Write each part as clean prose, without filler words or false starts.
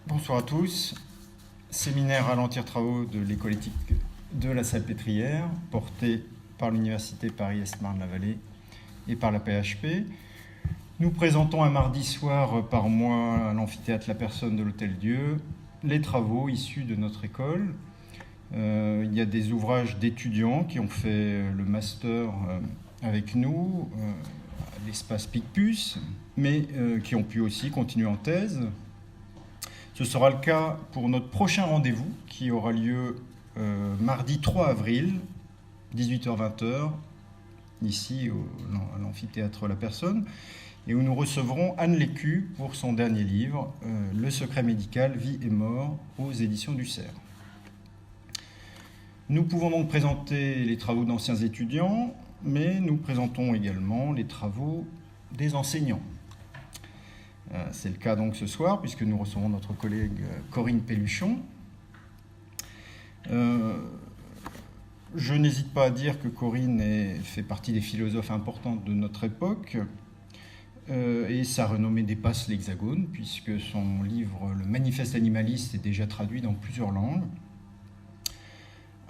Bonsoir à tous. Séminaire Ralentir Travaux de l'école éthique de la Salpêtrière, porté par l'Université Paris-Est-Marne-la-Vallée et par la PHP. Nous présentons un mardi soir par mois à l'amphithéâtre La Personne de l'Hôtel-Dieu les travaux issus de notre école. Il y a des ouvrages d'étudiants qui ont fait le master avec nous, à l'espace Picpus, mais qui ont pu aussi continuer en thèse. Ce sera le cas pour notre prochain rendez-vous qui aura lieu mardi 3 avril, 18h-20h, ici à l'amphithéâtre La Personne, et où nous recevrons Anne Lécu pour son dernier livre, Le secret médical, vie et mort, aux éditions du Cerf. Nous pouvons donc présenter les travaux d'anciens étudiants, mais nous présentons également les travaux des enseignants. C'est le cas donc ce soir, puisque nous recevons notre collègue Corinne Pelluchon. Je n'hésite pas à dire que Corinne fait partie des philosophes importantes de notre époque, et sa renommée dépasse l'Hexagone, puisque son livre « Le manifeste animaliste » est déjà traduit dans plusieurs langues.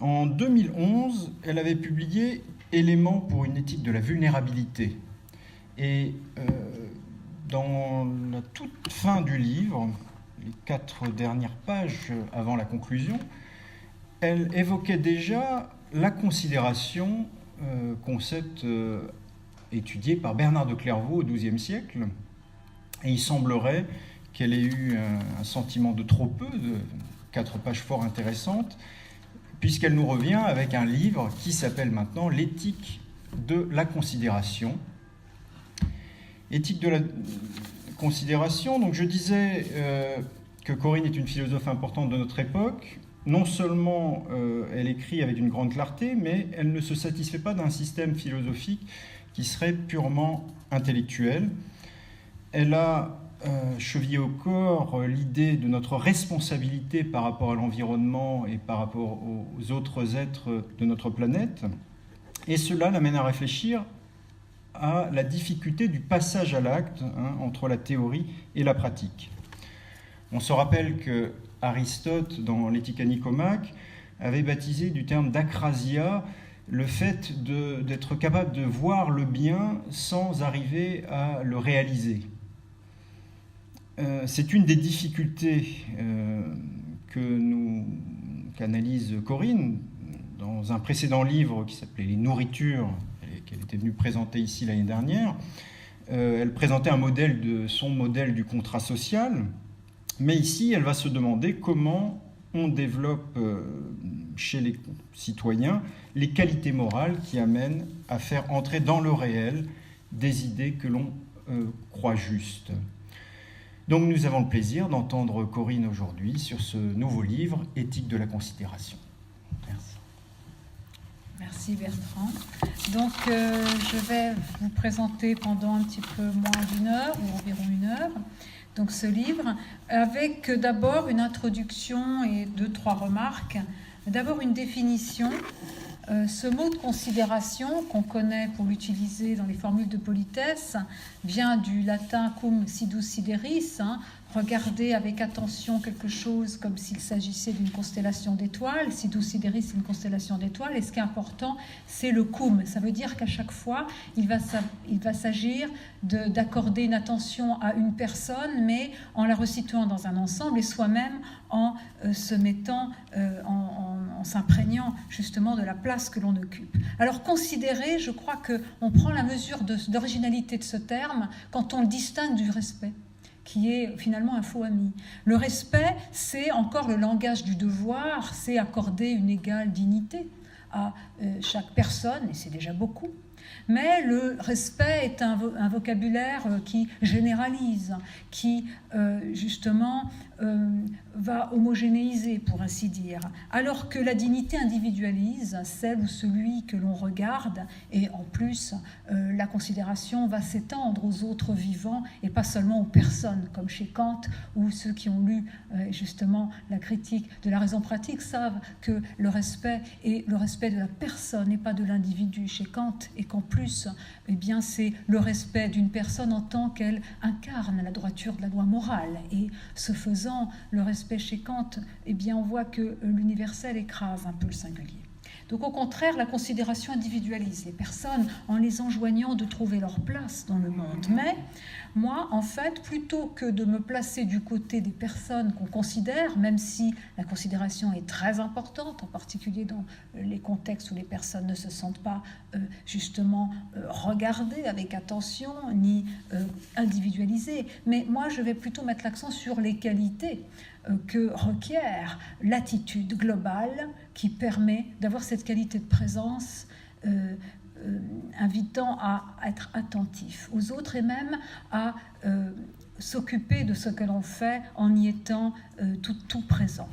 En 2011, elle avait publié « Éléments pour une éthique de la vulnérabilité ». Et dans la toute fin du livre, les 4 dernières pages avant la conclusion, elle évoquait déjà la considération, concept étudié par Bernard de Clairvaux au XIIe siècle. Et il semblerait qu'elle ait eu un sentiment de trop peu, de 4 pages fort intéressantes, puisqu'elle nous revient avec un livre qui s'appelle maintenant « L'éthique de la considération ». Éthique de la considération, donc je disais que Corinne est une philosophe importante de notre époque. Non seulement elle écrit avec une grande clarté, mais elle ne se satisfait pas d'un système philosophique qui serait purement intellectuel. Elle a chevillé au corps l'idée de notre responsabilité par rapport à l'environnement et par rapport aux autres êtres de notre planète. Et cela l'amène à réfléchir à la difficulté du passage à l'acte entre la théorie et la pratique. On se rappelle que Aristote, dans l'Éthique à Nicomaque, avait baptisé du terme d'akrasia le fait d'être capable de voir le bien sans arriver à le réaliser. C'est une des difficultés qu'analyse Corinne dans un précédent livre qui s'appelait « Les nourritures », qu'elle était venue présenter ici l'année dernière. Elle présentait son modèle du contrat social, mais ici, elle va se demander comment on développe chez les citoyens les qualités morales qui amènent à faire entrer dans le réel des idées que l'on croit justes. Donc nous avons le plaisir d'entendre Corinne aujourd'hui sur ce nouveau livre, Éthique de la considération. Merci. Merci Bertrand. Donc je vais vous présenter pendant un petit peu moins d'une heure, ou environ 1 heure, donc ce livre, avec d'abord une introduction et 2-3 remarques. D'abord une définition. Ce mot de considération, qu'on connaît pour l'utiliser dans les formules de politesse, vient du latin cum sidus sideris, regarder avec attention quelque chose comme s'il s'agissait d'une constellation d'étoiles. Sidus sideris, c'est une constellation d'étoiles, et ce qui est important, c'est le cum. Ça veut dire qu'à chaque fois, il va s'agir d'accorder une attention à une personne, mais en la resituant dans un ensemble, et soi-même en se mettant, en s'imprégnant justement de la place que l'on occupe. Alors considérer, je crois qu'on prend la mesure d'originalité de ce terme quand on le distingue du respect, qui est finalement un faux ami. Le respect, c'est encore le langage du devoir, c'est accorder une égale dignité à chaque personne, et c'est déjà beaucoup. Mais le respect est un vocabulaire qui généralise, qui justement va homogénéiser, pour ainsi dire, alors que la dignité individualise celle ou celui que l'on regarde, et en plus la considération va s'étendre aux autres vivants et pas seulement aux personnes, comme chez Kant, où ceux qui ont lu justement la critique de la raison pratique savent que le respect est le respect de la personne et pas de l'individu. Chez Kant, et qu'en plus, eh bien, c'est le respect d'une personne en tant qu'elle incarne la droiture de la loi morale. Et ce faisant, le respect chez Kant, eh bien, on voit que l'universel écrase un peu le singulier. Donc au contraire, la considération individualise les personnes en les enjoignant de trouver leur place dans le monde. Mais moi, en fait, plutôt que de me placer du côté des personnes qu'on considère, même si la considération est très importante, en particulier dans les contextes où les personnes ne se sentent pas justement regardées avec attention ni individualisées, mais moi, je vais plutôt mettre l'accent sur les qualités que requiert l'attitude globale qui permet d'avoir cette qualité de présence invitant à être attentif aux autres et même à s'occuper de ce que l'on fait en y étant tout présent.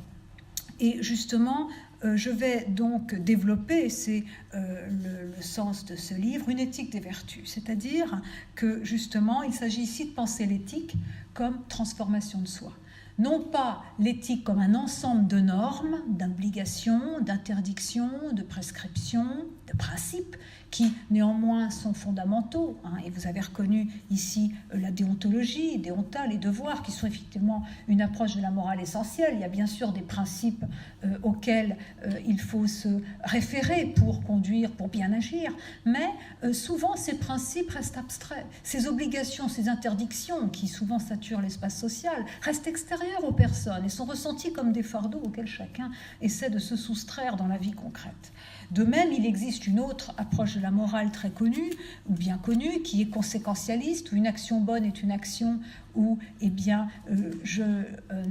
Et justement, je vais donc développer, c'est le sens de ce livre, une éthique des vertus, c'est-à-dire que justement, il s'agit ici de penser l'éthique comme transformation de soi. Non pas l'éthique comme un ensemble de normes, d'obligations, d'interdictions, de prescriptions, de principes qui néanmoins sont fondamentaux. Et vous avez reconnu ici la déontologie, déonta, les devoirs, qui sont effectivement une approche de la morale essentielle. Il y a bien sûr des principes auxquels il faut se référer pour conduire, pour bien agir, mais souvent ces principes restent abstraits. Ces obligations, ces interdictions, qui souvent saturent l'espace social, restent extérieures aux personnes et sont ressenties comme des fardeaux auxquels chacun essaie de se soustraire dans la vie concrète. De même, il existe une autre approche de la morale très connue, ou bien connue, qui est conséquentialiste, où une action bonne est une action où je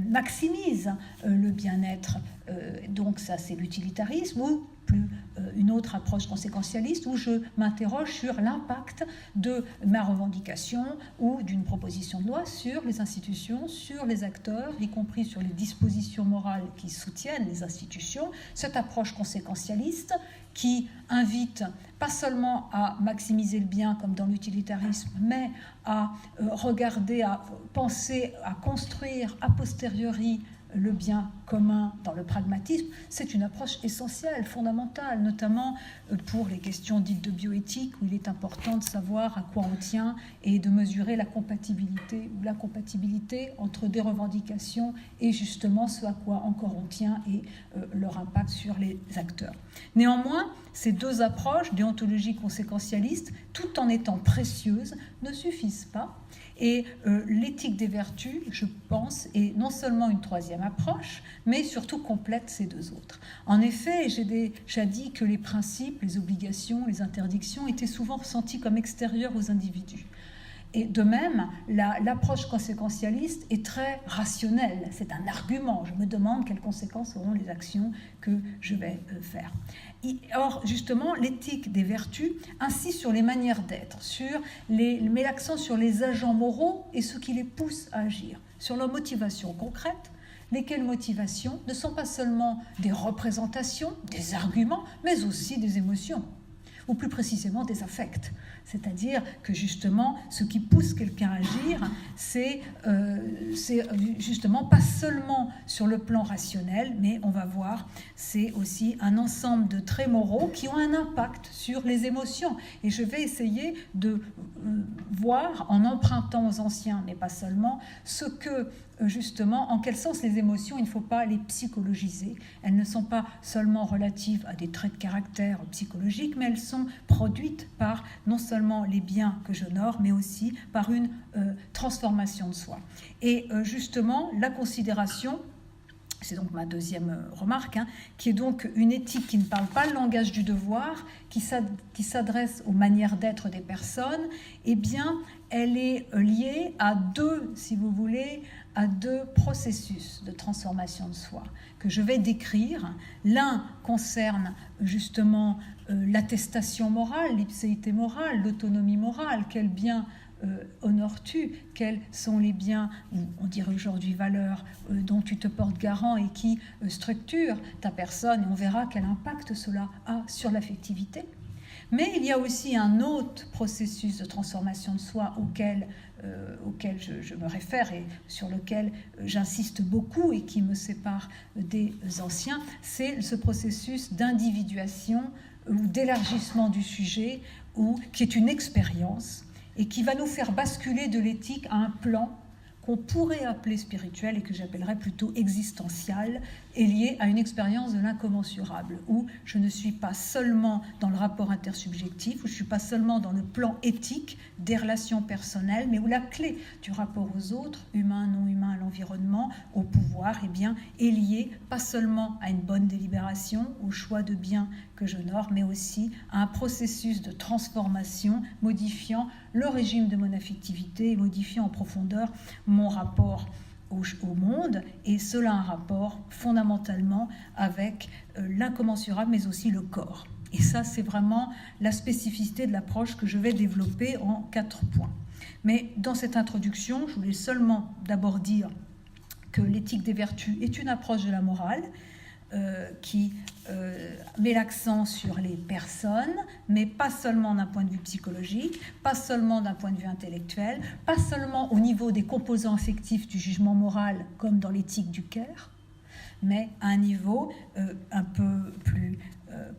maximise le bien-être. Donc ça, c'est l'utilitarisme, ou une autre approche conséquentialiste où je m'interroge sur l'impact de ma revendication ou d'une proposition de loi sur les institutions, sur les acteurs, y compris sur les dispositions morales qui soutiennent les institutions. Cette approche conséquentialiste qui invite pas seulement à maximiser le bien comme dans l'utilitarisme, mais à regarder, à penser, à construire a posteriori le bien commun dans le pragmatisme, c'est une approche essentielle, fondamentale, notamment pour les questions dites de bioéthique, où il est important de savoir à quoi on tient et de mesurer la compatibilité ou l'incompatibilité entre des revendications et justement ce à quoi encore on tient et leur impact sur les acteurs. Néanmoins, ces deux approches, déontologie conséquentialiste, tout en étant précieuses, ne suffisent pas. Et l'éthique des vertus, je pense, est non seulement une troisième approche, mais surtout complète ces deux autres. En effet, j'ai déjà dit que les principes, les obligations, les interdictions étaient souvent ressentis comme extérieurs aux individus. Et de même, l'approche conséquentialiste est très rationnelle. C'est un argument. Je me demande quelles conséquences auront les actions que je vais faire. Or, justement, l'éthique des vertus insiste sur les manières d'être, met l'accent sur les agents moraux et ce qui les pousse à agir, sur leur motivation concrète, lesquelles motivations ne sont pas seulement des représentations, des arguments, mais aussi des émotions, ou plus précisément des affects. C'est-à-dire que justement, ce qui pousse quelqu'un à agir, c'est justement pas seulement sur le plan rationnel, mais on va voir, c'est aussi un ensemble de traits moraux qui ont un impact sur les émotions. Et je vais essayer de voir, en empruntant aux anciens, mais pas seulement, ce que justement, en quel sens les émotions, il ne faut pas les psychologiser. Elles ne sont pas seulement relatives à des traits de caractère psychologiques, mais elles sont produites par non seulement les biens que j'honore, mais aussi par une transformation de soi. Et justement, la considération, c'est donc ma deuxième remarque, qui est donc une éthique qui ne parle pas le langage du devoir, qui s'adresse aux manières d'être des personnes, eh bien, elle est liée à deux processus de transformation de soi que je vais décrire. L'un concerne justement l'attestation morale, l'ipséité morale, l'autonomie morale, quel bien honores-tu, quels sont les biens, ou on dirait aujourd'hui valeurs, dont tu te portes garant et qui structurent ta personne, et on verra quel impact cela a sur l'affectivité. Mais il y a aussi un autre processus de transformation de soi auquel je me réfère et sur lequel j'insiste beaucoup et qui me sépare des anciens, c'est ce processus d'individuation ou d'élargissement du sujet, ou qui est une expérience et qui va nous faire basculer de l'éthique à un plan qu'on pourrait appeler spirituel et que j'appellerais plutôt existentiel, est lié à une expérience de l'incommensurable, où je ne suis pas seulement dans le rapport intersubjectif, où je ne suis pas seulement dans le plan éthique des relations personnelles, mais où la clé du rapport aux autres, humains, non humains, à l'environnement, au pouvoir, eh bien, est liée pas seulement à une bonne délibération, au choix de biens que j'honore, mais aussi à un processus de transformation modifiant le régime de mon affectivité et modifiant en profondeur mon rapport au monde, et cela a un rapport fondamentalement avec l'incommensurable, mais aussi le corps. Et ça, c'est vraiment la spécificité de l'approche que je vais développer en 4 points. Mais dans cette introduction, je voulais seulement d'abord dire que l'éthique des vertus est une approche de la morale qui met l'accent sur les personnes, mais pas seulement d'un point de vue psychologique, pas seulement d'un point de vue intellectuel, pas seulement au niveau des composants affectifs du jugement moral, comme dans l'éthique du Caire, mais à un niveau un peu plus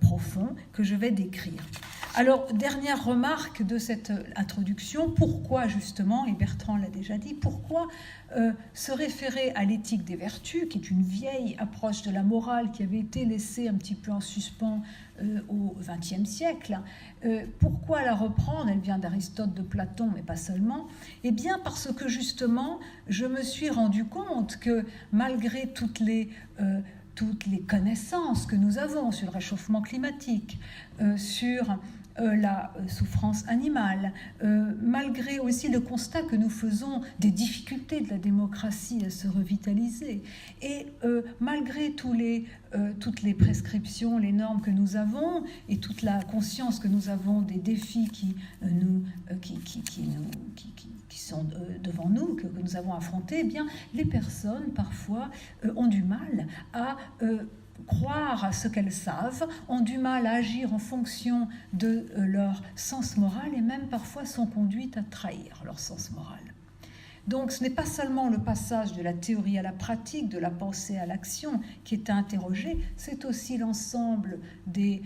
profond que je vais décrire. Alors, dernière remarque de cette introduction, pourquoi justement, et Bertrand l'a déjà dit, pourquoi se référer à l'éthique des vertus, qui est une vieille approche de la morale qui avait été laissée un petit peu en suspens au XXe siècle. Pourquoi la reprendre? Elle vient d'Aristote, de Platon, mais pas seulement. Eh bien parce que justement, je me suis rendu compte que malgré toutes les connaissances que nous avons sur le réchauffement climatique, sur la souffrance animale, malgré aussi le constat que nous faisons des difficultés de la démocratie à se revitaliser, et malgré toutes les prescriptions, les normes que nous avons, et toute la conscience que nous avons des défis qui sont devant nous, que nous avons affrontés, eh bien, les personnes, parfois, ont du mal à croire à ce qu'elles savent, ont du mal à agir en fonction de leur sens moral et même parfois sont conduites à trahir leur sens moral. Donc ce n'est pas seulement le passage de la théorie à la pratique, de la pensée à l'action qui est à interroger, c'est aussi l'ensemble des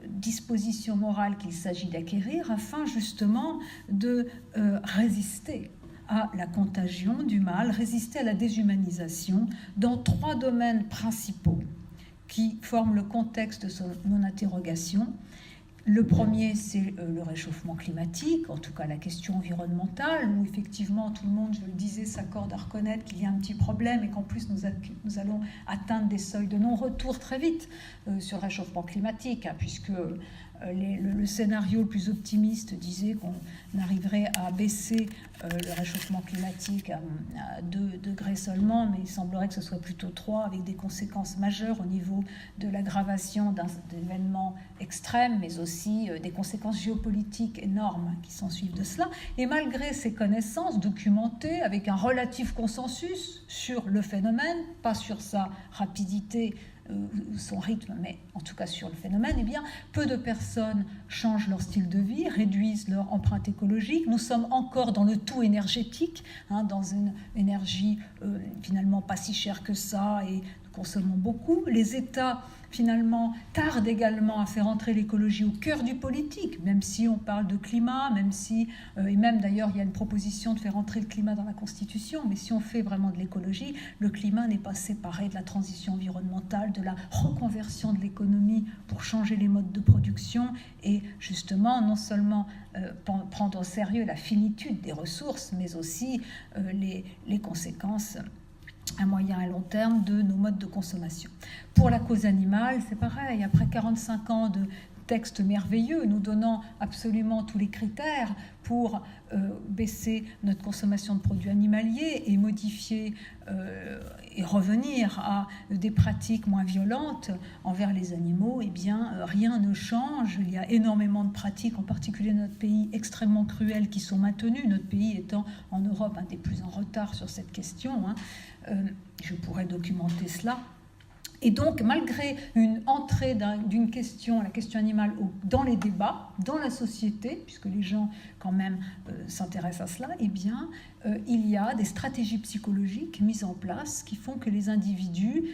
dispositions morales qu'il s'agit d'acquérir afin justement de résister à la contagion du mal, résister à la déshumanisation dans 3 domaines principaux qui forment le contexte de mon interrogation. Le premier, c'est le réchauffement climatique, en tout cas la question environnementale, où effectivement tout le monde, je le disais, s'accorde à reconnaître qu'il y a un petit problème et qu'en plus nous allons atteindre des seuils de non-retour très vite sur le réchauffement climatique, hein, puisque le scénario le plus optimiste disait qu'on arriverait à baisser le réchauffement climatique à 2 degrés seulement, mais il semblerait que ce soit plutôt 3, avec des conséquences majeures au niveau de l'aggravation d'événements extrêmes, mais aussi des conséquences géopolitiques énormes qui s'ensuivent de cela. Et malgré ces connaissances documentées, avec un relatif consensus sur le phénomène, pas sur sa rapidité, son rythme, mais en tout cas sur le phénomène, eh bien, peu de personnes changent leur style de vie, réduisent leur empreinte écologique. Nous sommes encore dans le tout énergétique, hein, dans une énergie finalement pas si chère que ça, et nous consommons beaucoup. Les États finalement tardent également à faire entrer l'écologie au cœur du politique, même si on parle de climat, même si, et même d'ailleurs il y a une proposition de faire entrer le climat dans la Constitution, mais si on fait vraiment de l'écologie, le climat n'est pas séparé de la transition environnementale, de la reconversion de l'économie pour changer les modes de production et justement non seulement prendre au sérieux la finitude des ressources, mais aussi les conséquences à moyen et long terme de nos modes de consommation. Pour la cause animale, c'est pareil. Après 45 ans de textes merveilleux, nous donnant absolument tous les critères pour baisser notre consommation de produits animaliers et modifier et revenir à des pratiques moins violentes envers les animaux, eh bien, rien ne change. Il y a énormément de pratiques, en particulier dans notre pays, extrêmement cruelles qui sont maintenues, notre pays étant en Europe un des plus en retard sur cette question. Je pourrais documenter cela. Et donc, malgré une entrée d'une question, la question animale, dans les débats, dans la société, puisque les gens quand même s'intéressent à cela, eh bien, il y a des stratégies psychologiques mises en place qui font que les individus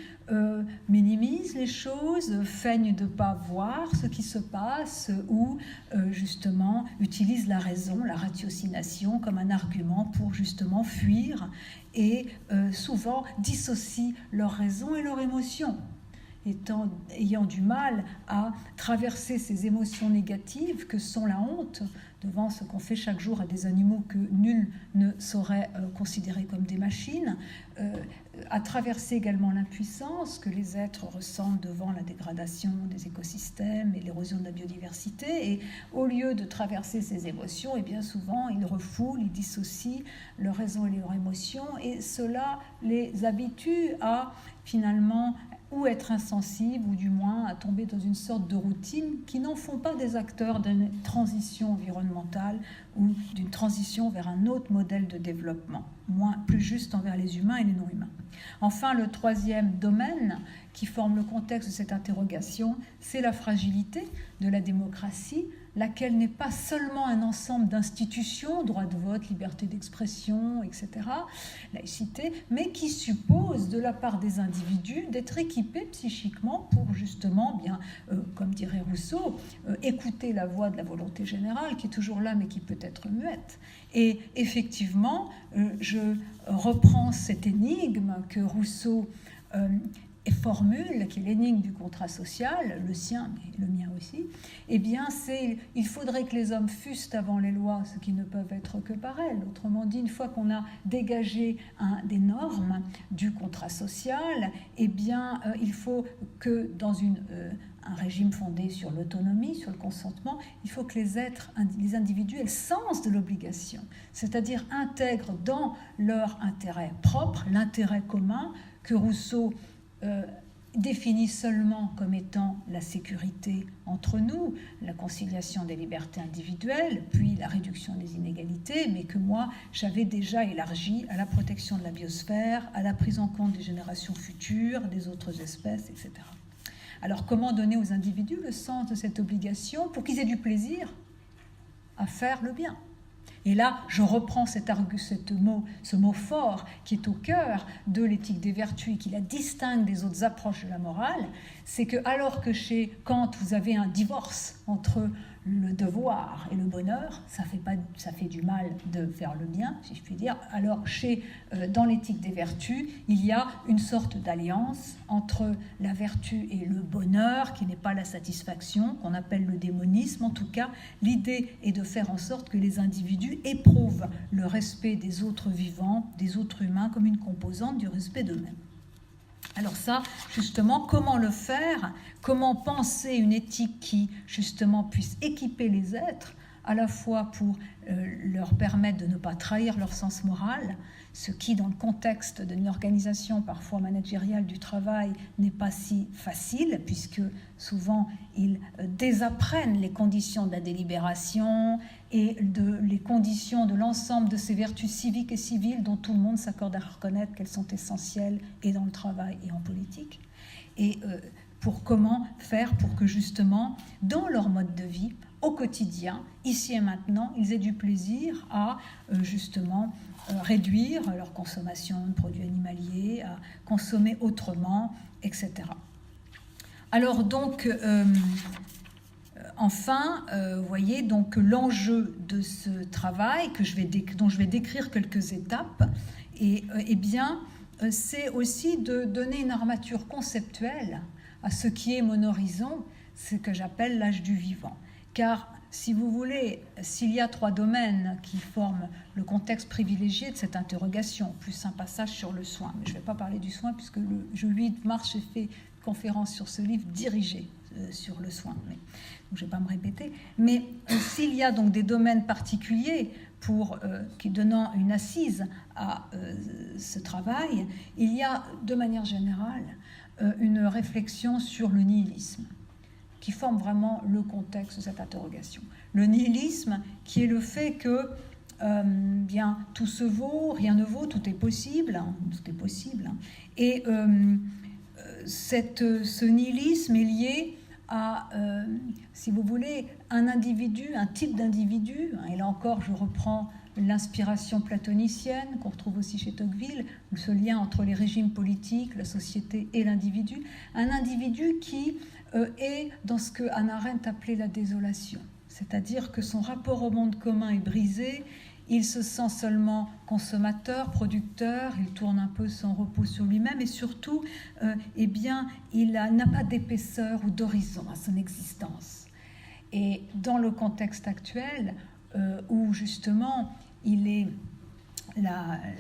minimisent les choses, feignent de ne pas voir ce qui se passe ou justement utilisent la raison, la ratiocination comme un argument pour justement fuir et souvent dissocient leur raison et leur émotion. Ayant du mal à traverser ces émotions négatives que sont la honte devant ce qu'on fait chaque jour à des animaux que nul ne saurait considérer comme des machines, à traverser également l'impuissance que les êtres ressentent devant la dégradation des écosystèmes et l'érosion de la biodiversité. Et au lieu de traverser ces émotions, et bien souvent, ils refoulent, ils dissocient leur raison et leur émotion, et cela les habitue à finalement ou être insensibles, ou du moins à tomber dans une sorte de routine qui n'en font pas des acteurs d'une transition environnementale ou d'une transition vers un autre modèle de développement, plus juste envers les humains et les non-humains. Enfin, le troisième domaine qui forme le contexte de cette interrogation, c'est la fragilité de la démocratie, laquelle n'est pas seulement un ensemble d'institutions, droit de vote, liberté d'expression, etc., laïcité, mais qui suppose de la part des individus d'être équipés psychiquement pour justement, comme dirait Rousseau, écouter la voix de la volonté générale qui est toujours là mais qui peut être muette. Et effectivement, je reprends cette énigme que Rousseau formule, qui est l'énigme du contrat social, le sien, mais le mien aussi, eh bien, il faudrait que les hommes fussent avant les lois ce qui ne peuvent être que par elles. Autrement dit, une fois qu'on a dégagé des normes du contrat social, eh bien, il faut que dans un régime fondé sur l'autonomie, sur le consentement, il faut que les individus aient le sens de l'obligation, c'est-à-dire intègrent dans leur intérêt propre, l'intérêt commun que Rousseau définit seulement comme étant la sécurité entre nous, la conciliation des libertés individuelles, puis la réduction des inégalités, mais que moi, j'avais déjà élargi à la protection de la biosphère, à la prise en compte des générations futures, des autres espèces, etc. Alors, comment donner aux individus le sens de cette obligation pour qu'ils aient du plaisir à faire le bien ? Et là, je reprends ce mot fort qui est au cœur de l'éthique des vertus et qui la distingue des autres approches de la morale, c'est que alors que chez Kant, vous avez un divorce entre le devoir et le bonheur, ça fait du mal de faire le bien, si je puis dire. Alors dans l'éthique des vertus, il y a une sorte d'alliance entre la vertu et le bonheur, qui n'est pas la satisfaction, qu'on appelle le démonisme. En tout cas, l'idée est de faire en sorte que les individus éprouvent le respect des autres vivants, des autres humains, comme une composante du respect d'eux-mêmes. Alors ça, justement, comment le faire ? Comment penser une éthique qui, justement, puisse équiper les êtres, à la fois pour leur permettre de ne pas trahir leur sens moral, ce qui, dans le contexte d'une organisation parfois managériale du travail, n'est pas si facile, puisque souvent ils désapprennent les conditions de la délibération et les conditions de l'ensemble de ces vertus civiques et civiles dont tout le monde s'accorde à reconnaître qu'elles sont essentielles et dans le travail et en politique. Et comment faire pour que justement, dans leur mode de vie, au quotidien, ici et maintenant, ils aient du plaisir à justement réduire leur consommation de produits animaliers, à consommer autrement, etc. Alors donc, enfin, vous voyez donc l'enjeu de ce travail dont je vais décrire quelques étapes, c'est aussi de donner une armature conceptuelle à ce qui est mon horizon, ce que j'appelle l'âge du vivant. Car, si vous voulez, s'il y a 3 domaines qui forment le contexte privilégié de cette interrogation, plus un passage sur le soin, mais je ne vais pas parler du soin puisque le 8 mars, j'ai fait une conférence sur ce livre dirigé sur le soin, donc je ne vais pas me répéter. Mais s'il y a donc des domaines particuliers qui donnant une assise à ce travail, il y a de manière générale une réflexion sur le nihilisme, qui forme vraiment le contexte de cette interrogation. Le nihilisme, qui est le fait que tout se vaut, rien ne vaut, tout est possible. Et ce nihilisme est lié à, si vous voulez, un type d'individu, et là encore je reprends l'inspiration platonicienne qu'on retrouve aussi chez Tocqueville, ce lien entre les régimes politiques, la société et l'individu, un individu qui est dans ce que Hannah Arendt appelait la désolation, c'est-à-dire que son rapport au monde commun est brisé. Il se sent seulement consommateur, producteur, il tourne un peu son repos sur lui-même et surtout, eh bien, il n'a pas d'épaisseur ou d'horizon à son existence. Et dans le contexte actuel, où justement, il est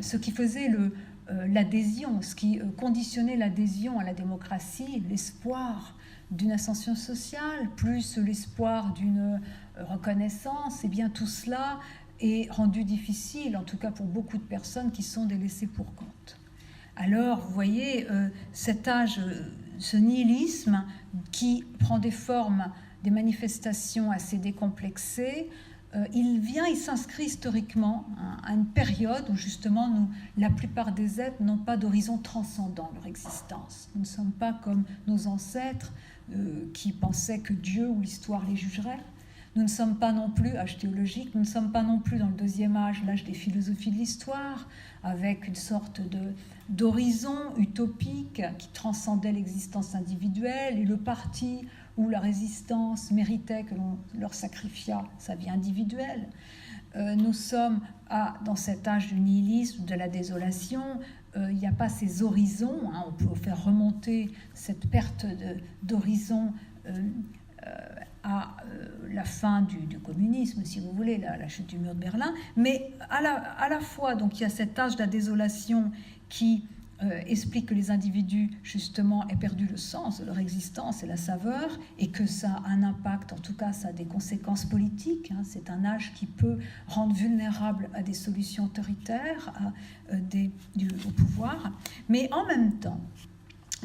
ce qui faisait l'adhésion, ce qui conditionnait l'adhésion à la démocratie, l'espoir d'une ascension sociale, plus l'espoir d'une reconnaissance, et bien tout cela est rendu difficile, en tout cas pour beaucoup de personnes qui sont délaissées pour compte. Alors, vous voyez, cet âge, ce nihilisme qui prend des formes, des manifestations assez décomplexées, il s'inscrit historiquement à une période où justement la plupart des êtres n'ont pas d'horizon transcendant leur existence. Nous ne sommes pas comme nos ancêtres qui pensaient que Dieu ou l'histoire les jugerait. Nous ne sommes pas non plus, âge théologique, nous ne sommes pas non plus dans le deuxième âge, l'âge des philosophies de l'histoire, avec une sorte d'horizon utopique qui transcendait l'existence individuelle et le parti où la résistance méritait que l'on leur sacrifiât sa vie individuelle. Nous sommes dans cet âge du nihilisme, de la désolation. Il n'y a pas ces horizons. On peut faire remonter cette perte d'horizon à la fin du communisme, si vous voulez, la chute du mur de Berlin. Mais à la fois, donc, il y a cet âge de la désolation qui explique que les individus, justement, aient perdu le sens de leur existence et la saveur, et que ça a un impact, en tout cas, ça a des conséquences politiques. C'est un âge qui peut rendre vulnérable à des solutions autoritaires, au pouvoir. Mais en même temps,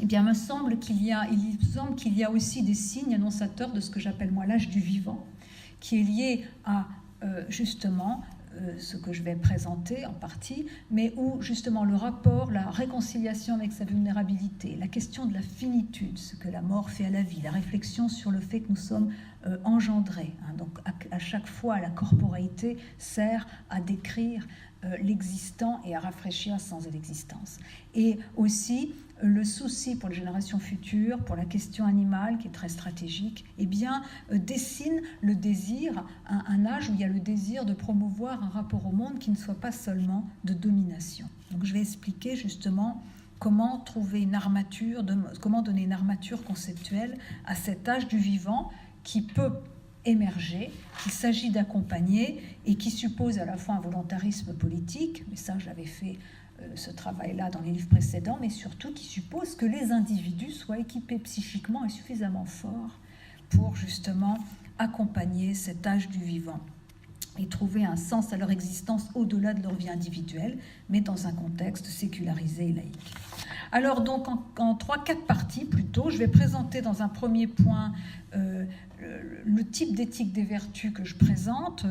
eh bien, il me semble qu'il y a aussi des signes annonçateurs de ce que j'appelle, moi, l'âge du vivant, qui est lié à, justement, ce que je vais présenter en partie, mais où justement le rapport, la réconciliation avec sa vulnérabilité, la question de la finitude, ce que la mort fait à la vie, la réflexion sur le fait que nous sommes engendrés. Donc à chaque fois, la corporéité sert à décrire l'existant et à rafraîchir le sens de l'existence. Et aussi le souci pour les générations futures, pour la question animale qui est très stratégique, eh bien, dessine le désir, un âge où il y a le désir de promouvoir un rapport au monde qui ne soit pas seulement de domination. Donc je vais expliquer justement comment trouver une armature, comment donner une armature conceptuelle à cet âge du vivant qui peut émerger, qu'il s'agit d'accompagner et qui suppose à la fois un volontarisme politique, mais ça j'avais fait ce travail-là dans les livres précédents, mais surtout qui suppose que les individus soient équipés psychiquement et suffisamment forts pour justement accompagner cet âge du vivant et trouver un sens à leur existence au-delà de leur vie individuelle, mais dans un contexte sécularisé et laïque. Alors donc en 3-4 parties plutôt, je vais présenter dans un premier point le type d'éthique des vertus que je présente,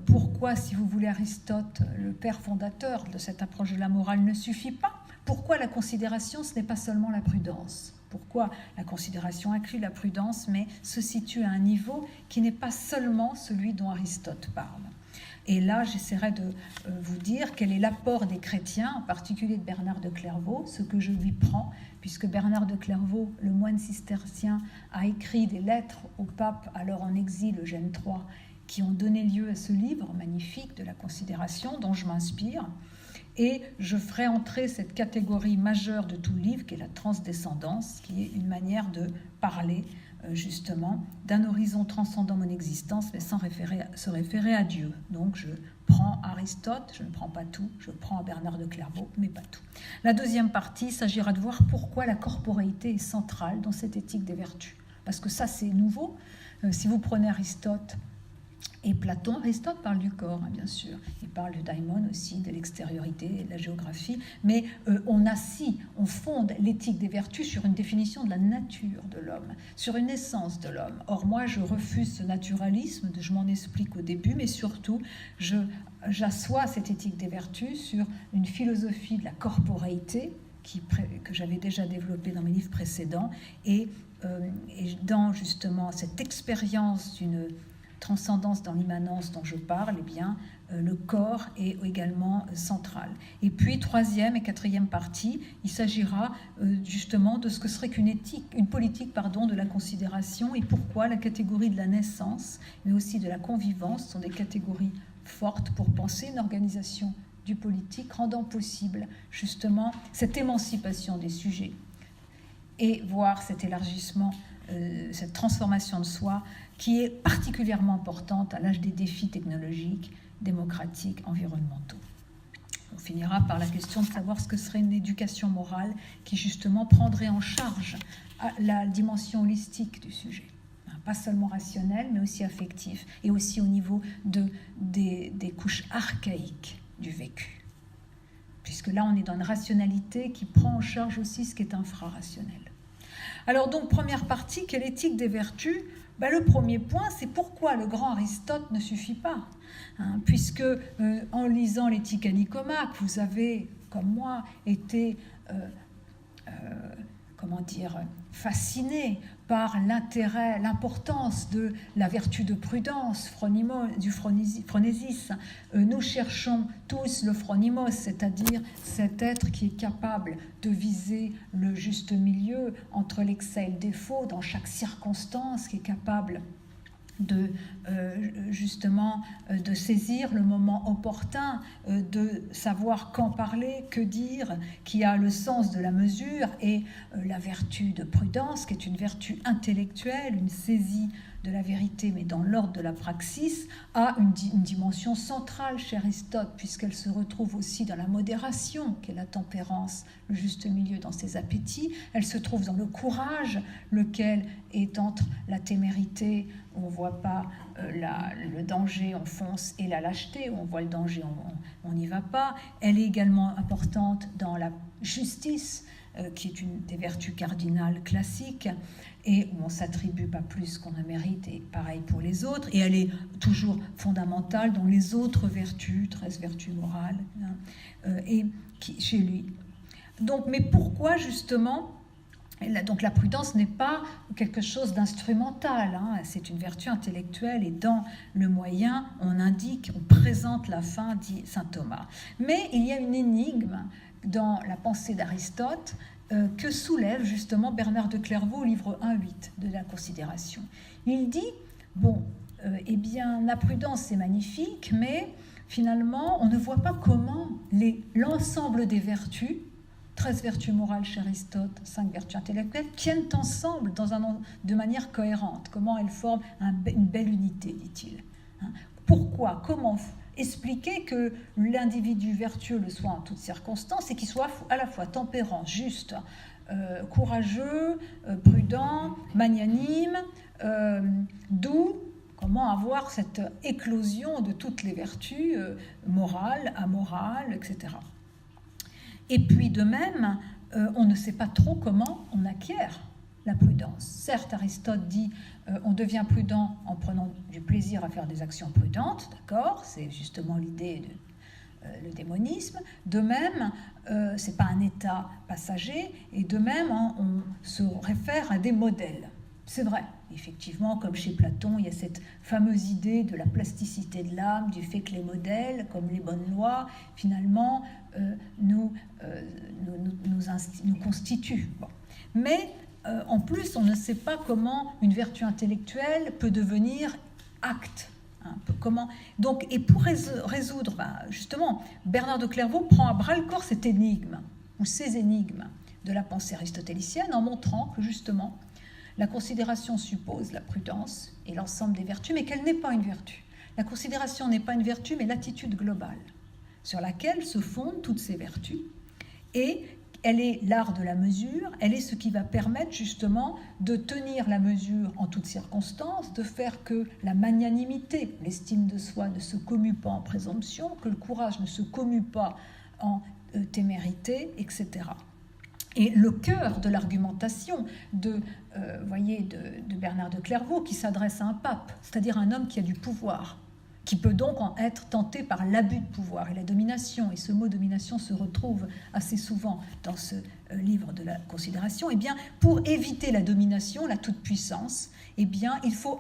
pourquoi, si vous voulez, Aristote, le père fondateur de cette approche de la morale, ne suffit pas, pourquoi la considération, ce n'est pas seulement la prudence, pourquoi la considération inclut la prudence, mais se situe à un niveau qui n'est pas seulement celui dont Aristote parle. Et là, j'essaierai de vous dire quel est l'apport des chrétiens, en particulier de Bernard de Clairvaux, ce que je lui prends, puisque Bernard de Clairvaux, le moine cistercien, a écrit des lettres au pape, alors en exil, Eugène III, qui ont donné lieu à ce livre magnifique de la considération dont je m'inspire. Et je ferai entrer cette catégorie majeure de tout le livre, qui est la transdescendance, qui est une manière de parler justement d'un horizon transcendant mon existence, mais sans se référer à Dieu. Donc je prends Aristote, je ne prends pas tout, je prends Bernard de Clairvaux, mais pas tout. La deuxième partie, il s'agira de voir pourquoi la corporéité est centrale dans cette éthique des vertus. Parce que ça, c'est nouveau. Si vous prenez Aristote et Platon, Aristote parle du corps, bien sûr. Il parle du daimon aussi, de l'extériorité, de la géographie. Mais on fonde l'éthique des vertus sur une définition de la nature de l'homme, sur une essence de l'homme. Or, moi, je refuse ce naturalisme, je m'en explique au début, mais surtout, j'assois cette éthique des vertus sur une philosophie de la corporéité que j'avais déjà développée dans mes livres précédents, et dans justement cette expérience d'une transcendance dans l'immanence dont je parle, eh bien, le corps est également central. Et puis, troisième et quatrième partie, il s'agira justement de ce que serait une politique de la considération et pourquoi la catégorie de la naissance, mais aussi de la convivence, sont des catégories fortes pour penser une organisation du politique rendant possible justement cette émancipation des sujets et voir cet élargissement, cette transformation de soi qui est particulièrement importante à l'âge des défis technologiques, démocratiques, environnementaux. On finira par la question de savoir ce que serait une éducation morale qui justement prendrait en charge la dimension holistique du sujet, pas seulement rationnelle mais aussi affective et aussi au niveau des couches archaïques du vécu. Puisque là on est dans une rationalité qui prend en charge aussi ce qui est infrarationnel. Alors donc première partie, quelle éthique des vertus ? Le premier point, c'est pourquoi le grand Aristote ne suffit pas. Puisque en lisant l'éthique à Nicomaque, vous avez, comme moi, été fasciné par l'intérêt, l'importance de la vertu de prudence, du phronésis. Nous cherchons tous le phronimos, c'est-à-dire cet être qui est capable de viser le juste milieu entre l'excès et le défaut dans chaque circonstance, qui est capable de saisir le moment opportun, de savoir quand parler, que dire, qui a le sens de la mesure, et la vertu de prudence, qui est une vertu intellectuelle, une saisie de la vérité, mais dans l'ordre de la praxis, a une dimension centrale chez Aristote, puisqu'elle se retrouve aussi dans la modération, qui est la tempérance, le juste milieu dans ses appétits. Elle se trouve dans le courage, lequel est entre la témérité, où on ne voit pas le danger, on fonce, et la lâcheté, où on voit le danger, on n'y va pas. Elle est également importante dans la justice, qui est une des vertus cardinales classiques, et où on ne s'attribue pas plus qu'on ne mérite, et pareil pour les autres. Et elle est toujours fondamentale dans les autres vertus, 13 vertus morales, et chez lui. Donc, mais pourquoi justement donc la prudence n'est pas quelque chose d'instrumental, c'est une vertu intellectuelle, et dans le moyen, on présente la fin, dit saint Thomas. Mais il y a une énigme dans la pensée d'Aristote que soulève justement Bernard de Clairvaux au livre 1.8 de la Considération. Il dit, la prudence c'est magnifique, mais finalement on ne voit pas comment l'ensemble des vertus, 13 vertus morales chez Aristote, 5 vertus intellectuelles, tiennent ensemble de manière cohérente. Comment elles forment une belle unité, dit-il. Pourquoi ? Comment expliquer que l'individu vertueux le soit en toutes circonstances et qu'il soit à la fois tempérant, juste, courageux, prudent, magnanime, doux? Comment avoir cette éclosion de toutes les vertus morales, amorales, etc. Et puis de même, on ne sait pas trop comment on acquiert la prudence. Certes, Aristote dit on devient prudent en prenant du plaisir à faire des actions prudentes, d'accord, c'est justement l'idée le démonisme. De même, c'est pas un état passager, et de même, on se réfère à des modèles. C'est vrai, effectivement, comme chez Platon, il y a cette fameuse idée de la plasticité de l'âme, du fait que les modèles, comme les bonnes lois, finalement, nous constituent. Bon. Mais en plus, on ne sait pas comment une vertu intellectuelle peut devenir acte. Donc, et pour résoudre, justement, Bernard de Clairvaux prend à bras-le-corps cette énigme, ou ces énigmes de la pensée aristotélicienne, en montrant que justement, la considération suppose la prudence et l'ensemble des vertus, mais qu'elle n'est pas une vertu. La considération n'est pas une vertu, mais l'attitude globale, sur laquelle se fondent toutes ces vertus, et elle est l'art de la mesure, elle est ce qui va permettre justement de tenir la mesure en toutes circonstances, de faire que la magnanimité, l'estime de soi ne se commue pas en présomption, que le courage ne se commue pas en témérité, etc. Et le cœur de l'argumentation de Bernard de Clairvaux, qui s'adresse à un pape, c'est-à-dire un homme qui a du pouvoir, qui peut donc en être tenté par l'abus de pouvoir et la domination, et ce mot domination se retrouve assez souvent dans ce livre de la Considération, eh bien, pour éviter la domination, la toute-puissance, eh bien, il faut